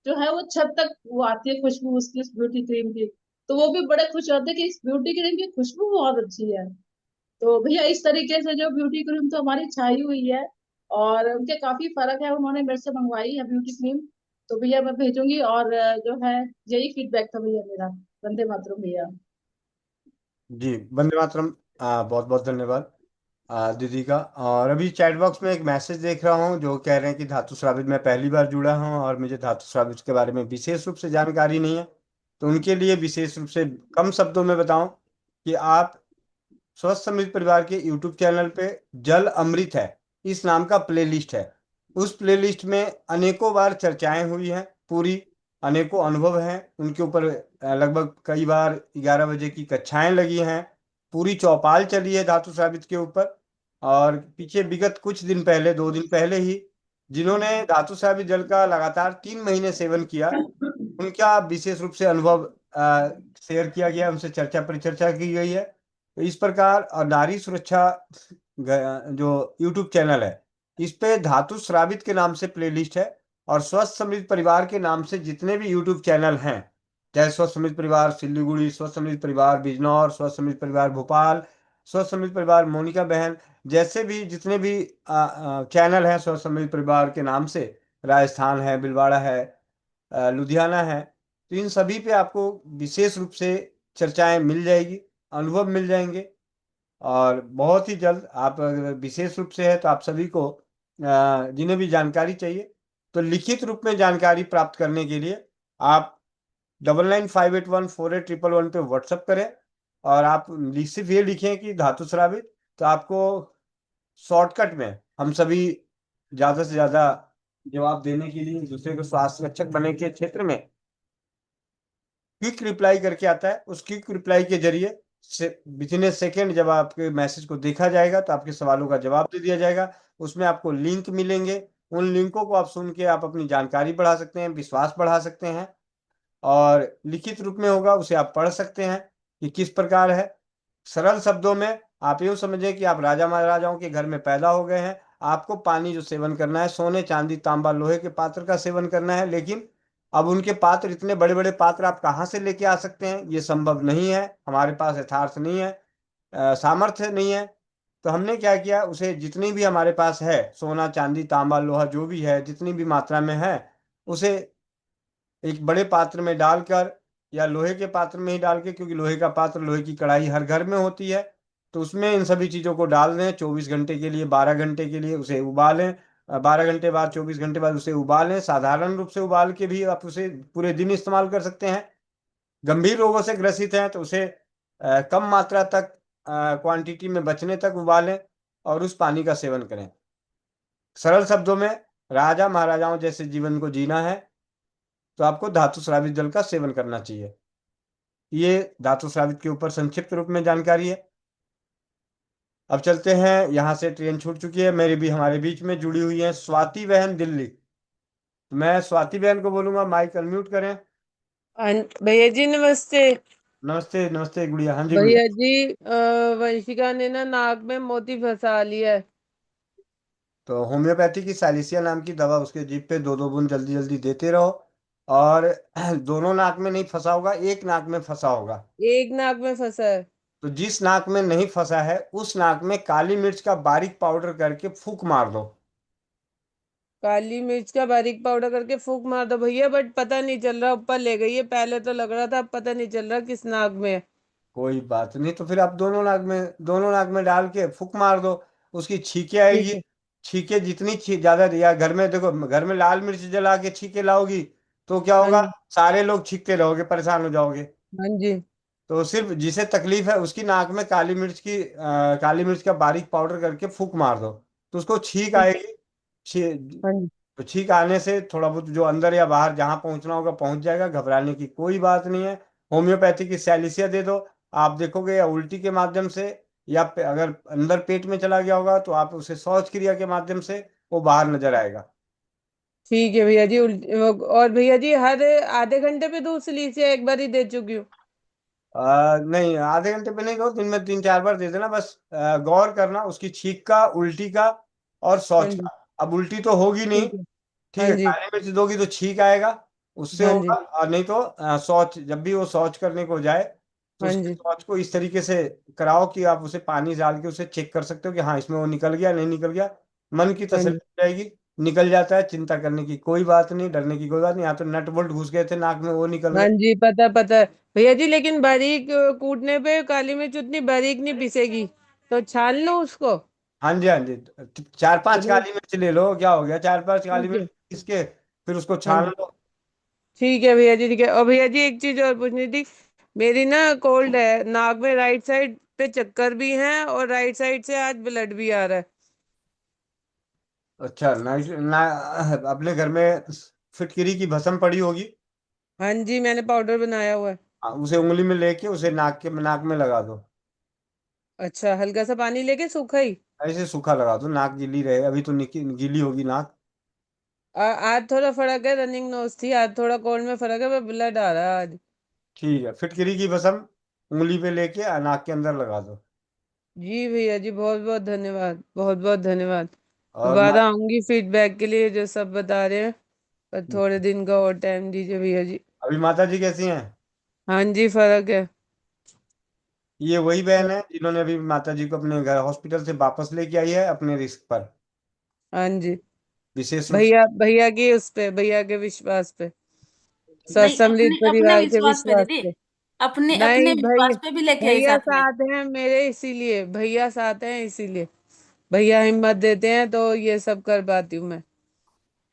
जो है वो छत तक वो आती है खुशबू उसकी, इस ब्यूटी क्रीम की। तो वो भी बड़े खुश होते हैं कि इस ब्यूटी क्रीम की खुशबू बहुत अच्छी है। तो भैया इस तरीके से जो ब्यूटी क्रीम तो हमारी छाई हुई है, और उनके काफी फर्क है, उन्होंने मेरे से मंगवाई है ब्यूटी क्रीम। तो भैया मैं भेजूंगी, और जो है यही फीडबैक था भैया मेरा। वंदे मातरम भैया। जी, वंदे मातरम। बहुत बहुत धन्यवाद दीदी का। और अभी चैट बॉक्स में एक मैसेज देख रहा हूँ जो कह रहे हैं कि धातु स्रावित में पहली बार जुड़ा हूँ और मुझे धातु स्रावित के बारे में विशेष रूप से जानकारी नहीं है। तो उनके लिए विशेष रूप से कम शब्दों में बताऊं कि आप स्वस्थ समृद्ध परिवार के यूट्यूब चैनल पे जल अमृत है इस नाम का प्लेलिस्ट है। उस प्लेलिस्ट में अनेकों बार चर्चाएं हुई हैं, पूरी अनेकों अनुभव हैं उनके ऊपर। लगभग कई बार 11 बजे की कक्षाएं लगी हैं, पूरी चौपाल चली है धातु साबित के ऊपर। और पीछे विगत कुछ दिन पहले, 2 दिन पहले ही, जिन्होंने धातु साबित जल का लगातार 3 महीने सेवन किया, उनका विशेष रूप से अनुभव शेयर किया गया, उनसे चर्चा परिचर्चा की गई है। तो इस प्रकार नारी सुरक्षा जो यूट्यूब चैनल है इस पे धातु श्रावित के नाम से प्लेलिस्ट है। और स्वस्थ समृद्ध परिवार के नाम से जितने भी यूट्यूब चैनल हैं, चाहे स्वस्थ समृद्ध परिवार सिल्लीगुड़ी, स्वस्थ समृद्ध परिवार बिजनौर, स्वस्थ समृद्ध परिवार भोपाल, स्वस्थ समृद्ध परिवार मोनिका बहन, जैसे भी जितने भी चैनल हैं स्वस्थ समृद्ध परिवार के नाम से, राजस्थान है, भिलवाड़ा है, लुधियाना है, तो इन सभी पे आपको विशेष रूप से चर्चाएं मिल जाएगी, अनुभव मिल जाएंगे। और बहुत ही जल्द आप अगर विशेष रूप से है तो आप सभी को जिन्हें भी जानकारी चाहिए तो लिखित रूप में जानकारी प्राप्त करने के लिए आप 9958148111 पे व्हाट्सअप करें। और आप सिर्फ ये लिखें कि धातु श्रावित, तो आपको शॉर्टकट में हम सभी ज़्यादा से ज़्यादा जवाब देने के लिए दूसरे को स्वास्थ्य रक्षक बनने के क्षेत्र में क्विक रिप्लाई करके आता है। उस क्विक रिप्लाई के जरिए से विदिन ए सेकेंड जब आपके मैसेज को देखा जाएगा तो आपके सवालों का जवाब दे दिया जाएगा। उसमें आपको लिंक मिलेंगे, उन लिंकों को आप सुन के आप अपनी जानकारी बढ़ा सकते हैं, विश्वास बढ़ा सकते हैं। और लिखित रूप में होगा, उसे आप पढ़ सकते हैं कि किस प्रकार है। सरल शब्दों में आप यूँ समझें कि आप राजा महाराजाओं के घर में पैदा हो गए हैं, आपको पानी जो सेवन करना है सोने चांदी तांबा लोहे के पात्र का सेवन करना है। लेकिन अब उनके पात्र, इतने बड़े बड़े पात्र आप कहाँ से लेके आ सकते हैं, ये संभव नहीं है, हमारे पास यथार्थ नहीं है, सामर्थ्य नहीं है। तो हमने क्या किया, उसे जितनी भी हमारे पास है, सोना चांदी तांबा लोहा जो भी है, जितनी भी मात्रा में है, उसे एक बड़े पात्र में डालकर, या लोहे के पात्र में ही डाल के, क्योंकि लोहे का पात्र, लोहे की कढ़ाई हर घर में होती है, तो उसमें इन सभी चीज़ों को डाल दें। 24 घंटे के लिए, 12 घंटे के लिए उसे उबालें। 12 घंटे बाद, 24 घंटे बाद उसे उबालें। साधारण रूप से उबाल के भी आप उसे पूरे दिन इस्तेमाल कर सकते हैं। गंभीर रोगों से ग्रसित हैं तो उसे कम मात्रा तक, क्वांटिटी में बचने तक उबालें और उस पानी का सेवन करें। सरल शब्दों में, राजा महाराजाओं जैसे जीवन को जीना है तो आपको धातु स्रावित जल का सेवन करना चाहिए। ये धातु स्रावित के ऊपर संक्षिप्त रूप में जानकारी है। अब चलते हैं, यहाँ से ट्रेन छूट चुकी है, मेरी भी हमारे बीच में जुड़ी हुई है स्वाति बहन दिल्ली। तो मैं स्वाति बहन को बोलूंगा माइक अनम्यूट करें। भैया जी नमस्ते। नमस्ते नमस्ते गुड़िया। हाँ जी गुड़िया। भैया जी वंशिका ने ना नाक में मोती फंसा लिया है। तो होम्योपैथी की सालिसिया नाम की दवा उसके जीभ पे 2-2 बूंद जल्दी जल्दी देते रहो। और दोनों नाक में नहीं फंसा होगा, एक नाक में फंसा होगा। एक नाक में फंसा है। तो जिस नाक में नहीं फंसा है उस नाक में काली मिर्च का बारीक पाउडर करके फूंक मार दो। काली मिर्च का बारीक पाउडर करके फूंक मार दो भैया, बट पता नहीं चल रहा, ऊपर ले गई है, पहले तो लग रहा था, अब पता नहीं चल रहा किस नाक में है। कोई बात नहीं, तो फिर आप दोनों नाक में डाल के फूक मार दो, उसकी छींके ठीक आएगी। है। छींके जितनी ज्यादा, या घर में देखो, घर में लाल मिर्च जला के छींके लाओगी तो क्या हाँ होगा, जी। सारे लोग छींकते रहोगे, परेशान हो जाओगे। हाँ जी। तो सिर्फ जिसे तकलीफ है उसकी नाक में काली मिर्च का बारीक पाउडर करके फूक मार दो, तो उसको छींक ठीक। आएगी। छी- हाँ जी। तो छींक आने से थोड़ा बहुत जो अंदर या बाहर जहां पहुंचना होगा पहुंच जाएगा, घबराने की कोई बात नहीं है। होम्योपैथी की सैलिसिया दे दो, आप देखोगे, या उल्टी के माध्यम से, या अगर अंदर पेट में चला गया होगा तो आप उसे शौच क्रिया के माध्यम से वो बाहर नजर आएगा। ठीक है भैया जी। और भैया जी, हर आधे घंटे पे दूसरी से एक बार ही दे चुकी हूँ। नहीं, आधे घंटे पे नहीं दो, दिन में 3-4 बार दे देना बस। गौर करना उसकी छींक का, उल्टी का और हाँ शौच जी। का। अब उल्टी तो होगी नहीं, ठीक है। ठीक हाँ है, जी। काली मिर्च दोगी तो छींक आएगा, उससे हाँ होगा। जी। और नहीं तो शौच, जब भी वो शौच करने को जाए तो हाँ उसके जी। शौच को इस तरीके से कराओ कि आप उसे पानी डाल के उसे चेक कर सकते हो कि हाँ इसमें वो निकल गया नहीं निकल गया। मन की हाँ तसल्ली जी। हो जाएगी, निकल जाता है, चिंता करने की कोई बात नहीं, डरने की कोई बात नहीं। यहाँ तो नट बोल्ट घुस गए थे नाक में, वो निकल हाँ गए। जी, पता पता है भैया जी, लेकिन बारीक कूटने पे काली मिर्च उतनी बारीक नहीं पिसेगी, तो छान लो उसको। हाँ जी, हाँ जी, 4-5 चलो। काली मिर्च ले लो, क्या हो गया, 4-5 काली ठीक मिर्च है। इसके, फिर उसको हाँ छान जी। लो। ठीक है भैया जी, ठीक है। और भैया जी, एक चीज और पूछनी थी। मेरी ना कोल्ड है, नाक में राइट साइड पे चक्कर भी है, और राइट साइड से आज ब्लड भी आ रहा है। अच्छा, अपने घर में फिटकिरी की भस्म पड़ी होगी। हाँ जी, मैंने पाउडर बनाया हुआ है। हाँ, उसे उंगली में लेके उसे नाक में लगा दो। अच्छा, हल्का सा पानी लेके सूखा ही। ऐसे सूखा लगा दो, नाक गीली रहे, अभी तो गीली होगी नाक। आज थोड़ा फर्क है, रनिंग नोज थी, आज थोड़ा कोल्ड में फर्क है, पर ब्लड आ रहा है आज। ठीक है, फिटकिरी की भस्म उंगली पे लेके नाक के अंदर लगा दो। जी भैया जी, बहुत बहुत धन्यवाद, बहुत बहुत धन्यवाद। और दोबारा आऊंगी फीडबैक के लिए, जो सब बता रहे हैं, पर थोड़े दिन का और टाइम दीजिए भैया जी। अभी माता जी कैसी हैं? हाँ जी, फर्क है। ये वही बहन है जिन्होंने अभी माता जी को अपने घर हॉस्पिटल से वापस लेके आई है अपने रिस्क पर, हाँ जी। विशेष रूप से। भैया भैया की उस पे, भैया के विश्वास पे, नहीं, समृद्ध अपने अपने परिवार के विश्वास पे विश्वास दीदी, पे। अपने अपने नहीं भैया, विश्वास पे भी लेके आई भैया साथ में। साथ हैं मेरे, इसीलिए भैया साथ हैं, इसीलिए भैया हिम्मत देते हैं, तो ये सब कर पाती हूँ मैं।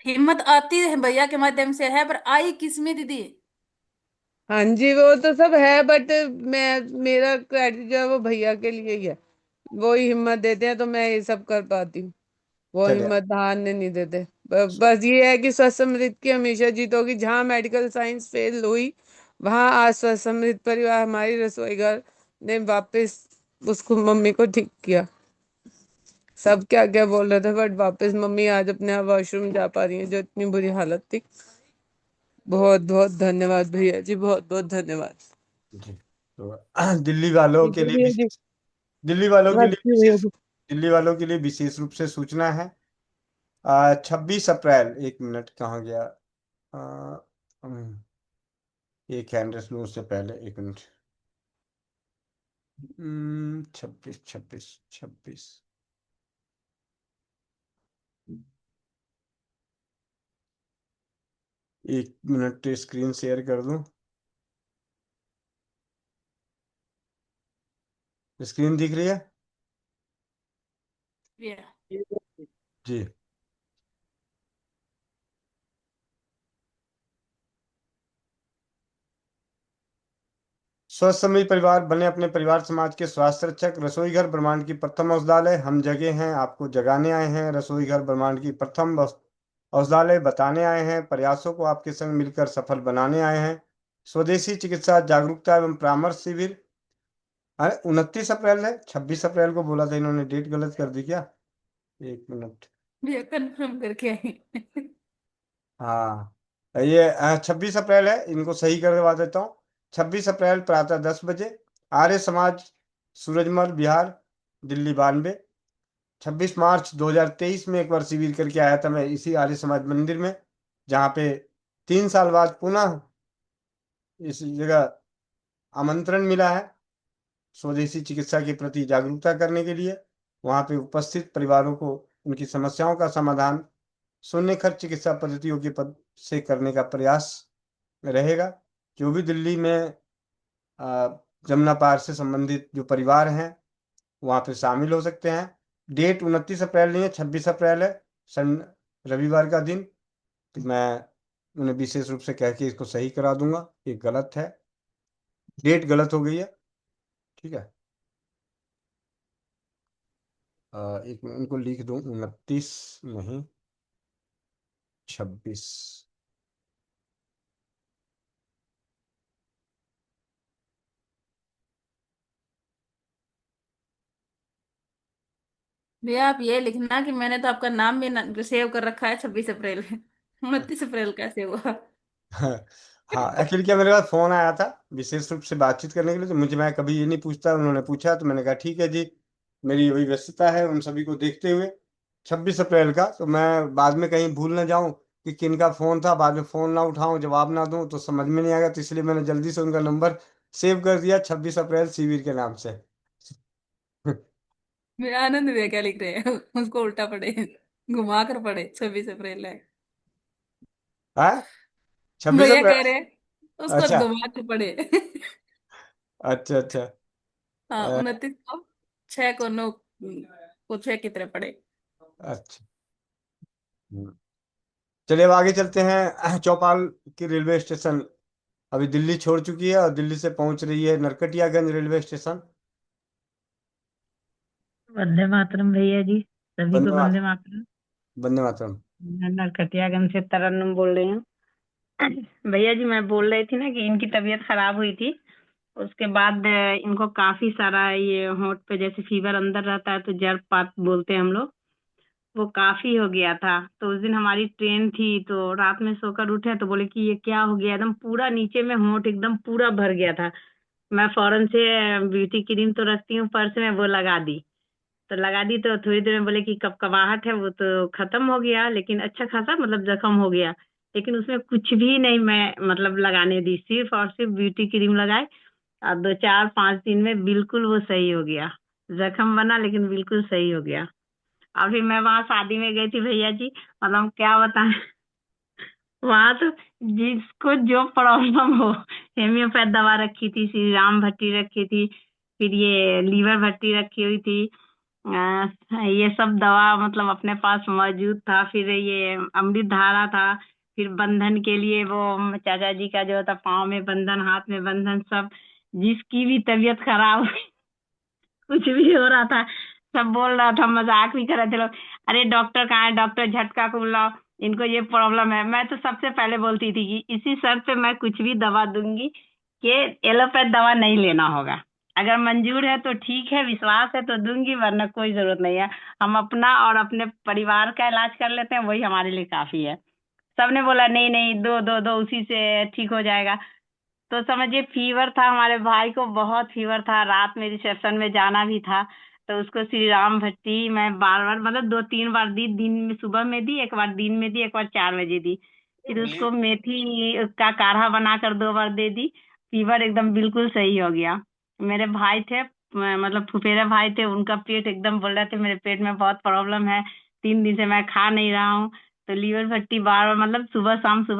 हिम्मत आती है भैया के माध्यम से है, पर आई किसमें दीदी? हाँ जी, वो तो सब है, बट मैं, मेरा क्रेडिट जो है वो भैया के लिए ही है। वो ही हिम्मत देते हैं, तो मैं ये सब कर पाती हूँ। वो चलिए। हिम्मत हारने नहीं देते। बस ये है कि स्वस्थ समृद्ध की हमेशा जीत होगी। जहाँ मेडिकल साइंस फेल हुई, वहां आज स्वस्थ समृद्ध परिवार, हमारी रसोई घर ने वापस उसको, मम्मी को ठीक किया। सब क्या क्या बोल रहे थे, बट वापस मम्मी आज अपने आप वॉशरूम जा पा रही है, जो इतनी बुरी हालत थी। बहुत बहुत धन्यवाद भैया जी, बहुत बहुत धन्यवाद। जी, तो दिल्ली वालों ठीक के है लिए भैया जी। विशेष दिल्ली वालों के लिए रखती हूँ भैया विशेष जी। दिल्ली वालों के लिए विशेष रूप से सूचना है। 26 अप्रैल, 1 मिनट कहाँ गया, आ, एक हैंड रेस लूँ उससे पहले, 1 मिनट। 26 26 26। 1 मिनट, स्क्रीन शेयर कर दूं। स्क्रीन दिख रही है? जी। स्वस्थ समृद्ध परिवार बने अपने परिवार समाज के स्वास्थ्य रक्षक। रसोई घर ब्रह्मांड की प्रथम औषधालय, हम जगे हैं, आपको जगाने आए हैं। रसोई घर ब्रह्मांड की प्रथम औषधालय बताने आए हैं, प्रयासों को आपके संग मिलकर सफल बनाने आए हैं। स्वदेशी चिकित्सा जागरूकता एवं परामर्श शिविर। अरे 29 अप्रैल है, 26 अप्रैल को बोला था, इन्होंने डेट गलत कर दी क्या? 1 मिनट। भैया कंफर्म करके आई। हाँ, ये 26 अप्रैल है, इनको सही करवा देता हूँ। 26 अप्रैल प्रातः 10 बजे, आर्य समाज, सूरजमल बिहार, दिल्ली 92। 26 मार्च 2023 में एक बार शिविर करके आया था मैं इसी आर्य समाज मंदिर में, जहाँ पे 3 साल बाद पुनः इस जगह आमंत्रण मिला है स्वदेशी चिकित्सा के प्रति जागरूकता करने के लिए। वहाँ पे उपस्थित परिवारों को उनकी समस्याओं का समाधान शून्य खर्च चिकित्सा पद्धतियों के पद से करने का प्रयास रहेगा। जो भी दिल्ली में जमुना पार से संबंधित जो परिवार हैं वहाँ पे शामिल हो सकते हैं। डेट 29 अप्रैल नहीं है, 26 अप्रैल है, रविवार का दिन। तो मैं उन्हें विशेष रूप से कह के इसको सही करा दूंगा, ये गलत है, डेट गलत हो गई है, ठीक है। एक मिनट उनको लिख दूं, 29 नहीं 26। भैया आप ये लिखना कि मैंने तो आपका नाम भी सेव कर रखा है 26 अप्रैल में। 29 अप्रैल कैसे हुआ? हाँ, एक्चुअली क्या मेरे पास फोन आया था विशेष रूप से बातचीत करने के लिए, तो मुझे, मैं कभी ये नहीं पूछता, उन्होंने पूछा तो मैंने कहा ठीक है जी, मेरी वही व्यस्तता है उन सभी को देखते हुए 26 अप्रैल का। तो मैं बाद में कहीं भूल ना जाऊं कि किनका फोन था, बाद में फोन ना उठाऊं, जवाब ना दूं तो समझ में नहीं आएगा, तो इसलिए मैंने जल्दी से उनका नंबर सेव कर दिया 26 अप्रैल शिविर के नाम से। मेरा आनंद भैया क्या लिख रहे हैं? उसको उल्टा पढ़े, घुमा कर पढ़े, 26 अप्रैल है। हाँ, 26 भैया कह अप्रैल रहे हैं उसको अच्छा घुमा कर पढ़े। अच्छा अच्छा। हाँ, अ, 29 को 6 को 9 को 6 की तरह पढ़े। अच्छा। हम्म। चलिए अब आगे चलते हैं। चौपाल की रेलवे स्टेशन अभी दिल्ली छोड़ चुकी है और दिल्ली से पहुंच रही है नरकटियागंज रेलवे स्टेशन। वंदे मातरम भैया जी, सभी को वंदे वंदे मातरम। मातरम। वंदे मातरम। मैं नरकटियागंज से तरन्नुम बोल रही हूँ। भैया जी मैं बोल रही थी ना कि इनकी तबीयत खराब हुई थी, उसके बाद इनको काफी सारा ये होंठ पे जैसे फीवर अंदर रहता है तो जर्पात बोलते हैं हम लोग, वो काफी हो गया था। तो उस दिन हमारी ट्रेन थी तो रात में सोकर उठे तो बोले कि ये क्या हो गया, एकदम पूरा नीचे में होंठ एकदम पूरा भर गया था। मैं फौरन से ब्यूटी क्रीम तो रखती हूँ पर्स में, वो लगा दी। तो लगा दी तो थोड़ी देर में बोले कि कपकपाहट है वो तो खत्म हो गया, लेकिन अच्छा खासा मतलब जख्म हो गया। लेकिन उसमें कुछ भी नहीं मैं मतलब लगाने दी, सिर्फ और सिर्फ ब्यूटी क्रीम लगाए और 2 4 5 दिन में बिल्कुल वो सही हो गया। जख्म बना लेकिन बिल्कुल सही हो गया। और फिर मैं वहां शादी में गई थी भैया जी, मतलब क्या बताएं। वहां तो जिसको जो प्रॉब्लम हो, हेम्योपैथ दवा रखी थी, श्री राम भट्टी रखी थी, फिर ये लीवर भट्टी रखी हुई थी, ये सब दवा मतलब अपने पास मौजूद था। फिर ये अमृत धारा था, फिर बंधन के लिए वो चाचा जी का जो होता पाँव में बंधन, हाथ में बंधन, सब जिसकी भी तबीयत खराब कुछ भी हो रहा था सब बोल रहा था, मजाक भी कर रहे थे लोग, अरे डॉक्टर कहाँ है, डॉक्टर झटका को बुलाओ, इनको ये प्रॉब्लम है। मैं तो सबसे पहले बोलती थी कि इसी शर्त पे मैं कुछ भी दवा दूंगी कि एलोपैथ दवा नहीं लेना होगा, अगर मंजूर है तो ठीक है, विश्वास है तो दूंगी, वरना कोई जरूरत नहीं है। हम अपना और अपने परिवार का इलाज कर लेते हैं, वही हमारे लिए काफी है। सबने बोला नहीं नहीं, दो दो दो, उसी से ठीक हो जाएगा। तो समझिए फीवर था, हमारे भाई को बहुत फीवर था, रात में रिसेप्शन में जाना भी था। तो उसको श्री राम भट्टी मैं बार बार मतलब 2 3 बार दी, दिन में सुबह में दी, एक बार दिन में दी, एक बार 4 बजे दी। फिर उसको मेथी का काढ़ा बनाकर 2 बार दे दी, फीवर एकदम बिल्कुल सही हो गया। मेरे भाई थे, मतलब फुफेरे भाई थे, उनका पेट एकदम बोल रहे थे मेरे पेट में बहुत प्रॉब्लम है, 3 दिन से मैं खा नहीं रहा हूँ। तो लीवर भट्टी बार बार मतलब सुबह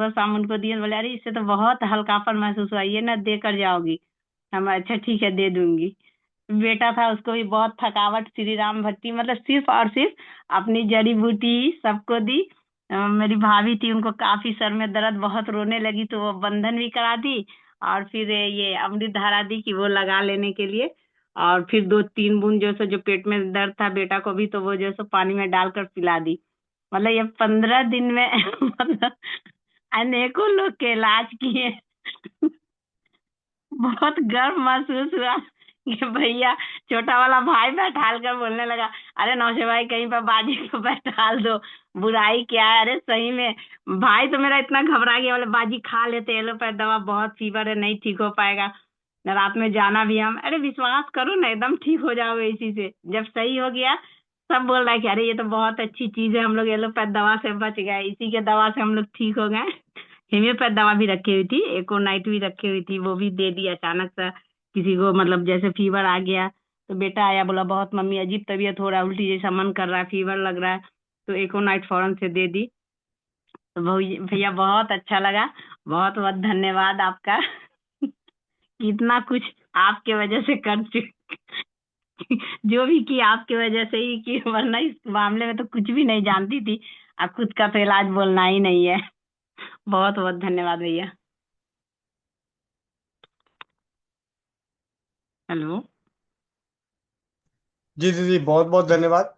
शाम उनको दिए, बोले अरे इससे तो बहुत हल्कापन महसूस हुआ, ये ना दे कर जाओगी। हम अच्छा ठीक है दे दूंगी। बेटा था उसको भी बहुत थकावट, श्री राम भट्टी मतलब सिर्फ और सिर्फ अपनी जड़ी बूटी सबको दी। मेरी भाभी थी, उनको काफी सर में दर्द, बहुत रोने लगी तो वो बंधन भी करा दी, और फिर ये अमृत धारा दी कि वो लगा लेने के लिए। और फिर 2 3 बूंद जो सो जो पेट में दर्द था बेटा को भी, तो वो जो सो पानी में डालकर पिला दी। मतलब ये 15 दिन में मतलब अनेकों लोग के इलाज किए। बहुत गर्व महसूस हुआ कि भैया, छोटा वाला भाई बैठाल कर बोलने लगा, अरे नौशे भाई कहीं पर बाजी को बैठाल दो, बुराई क्या है। अरे सही में भाई तो मेरा इतना घबरा गया, बोले बाजी खा लेते एलोपैथ दवा, बहुत फीवर है नहीं ठीक हो पाएगा, न रात में जाना भी हम। अरे विश्वास करो ना एकदम ठीक हो जाओगे इसी से। जब सही हो गया सब बोल रहा है कि अरे ये तो बहुत अच्छी चीज है, हम लोग एलोपैथ दवा से बच गए, इसी के दवा से हम लोग ठीक हो गए। हेम्योपैथ दवा भी रखी हुई थी, एकोनाइट भी रखी हुई थी, वो भी दे दी अचानक से किसी को, मतलब जैसे फीवर आ गया तो बेटा आया बोला बहुत मम्मी अजीब तबीयत हो रहा है, उल्टी जैसा मन कर रहा है, फीवर लग रहा है, तो एकोनाइट फौरन से दे दी। तो भैया बहुत अच्छा लगा, बहुत बहुत धन्यवाद आपका। इतना कुछ आपके वजह से कर चुकी, जो भी की आपके वजह से ही की, वरना इस मामले में तो कुछ भी नहीं जानती थी। अब खुद का तो इलाज बोलना ही नहीं है। बहुत बहुत धन्यवाद भैया। हेलो। जी दीदी, बहुत बहुत धन्यवाद।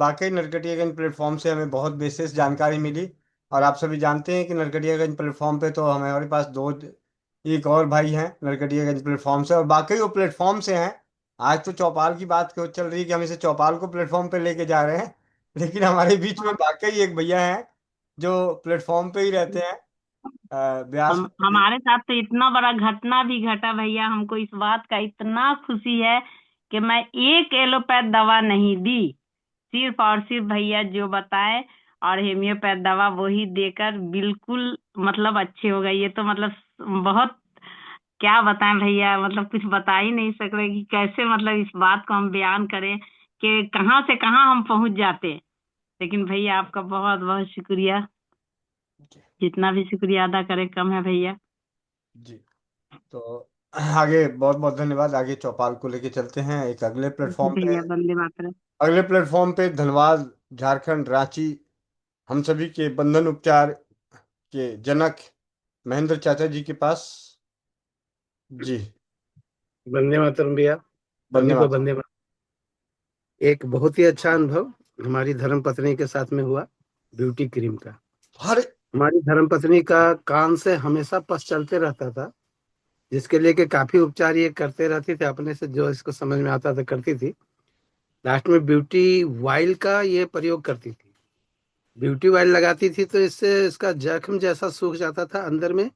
वाकई नरकटियागंज प्लेटफॉर्म से हमें बहुत विशेष जानकारी मिली। और आप सभी जानते हैं कि नरकटियागंज प्लेटफॉर्म पे तो हमारे पास दो, एक और भाई हैं नरकटियागंज प्लेटफॉर्म से, और बाकी वो प्लेटफॉर्म से हैं। आज तो चौपाल की बात क्यों चल रही है कि हम इसे चौपाल को प्लेटफॉर्म पे लेके जा रहे हैं, लेकिन हमारे बीच में वाकई एक भैया हैं जो प्लेटफॉर्म पे ही रहते हैं, ब्यास। हमारे साथ तो इतना बड़ा घटना भी घटा भैया, हमको इस बात का इतना खुशी है कि मैं एक एलोपैथ दवा नहीं दी, सिर्फ और सिर्फ भैया जो बताए और हेमियोपैथ दवा वही देकर बिल्कुल मतलब अच्छे हो गए। ये तो मतलब बहुत, क्या बताएं भैया, मतलब कुछ बता ही नहीं सक रहे कि कैसे मतलब इस बात को हम बयान करें कि कहाँ से कहाँ हम पहुंच जाते। लेकिन भैया आपका बहुत बहुत शुक्रिया, जितना भी शुक्रिया अदा करें कम है भैया। जी, तो आगे बहुत बहुत धन्यवाद। आगे चौपाल को लेके चलते हैं एक अगले प्लेटफॉर्म पे। भैया वंदे मातरम। अगले प्लेटफॉर्म पे धनबाद, झारखंड, रांची, हम सभी के बंधन उपचार के जनक महेंद्र चाचा जी के पास। जी, वंदे मातरम भैया, सभी को धन्यवाद। वंदे मातरम। एक बहुत ही अच्छा अनुभव हमारी धर्म पत्नी के साथ में हुआ ब्यूटी क्रीम का। हर हमारी धर्म पत्नी का कान से हमेशा पस चलते रहता था, जिसके लिए कि काफी उपचार ये करते रहती थी, अपने से जो इसको समझ में आता था करती थी। लास्ट में ब्यूटी वाइल का ये प्रयोग करती थी। ब्यूटी वाइल लगाती थी तो इससे इसका जख्म जैसा सूख जाता था अंदर में,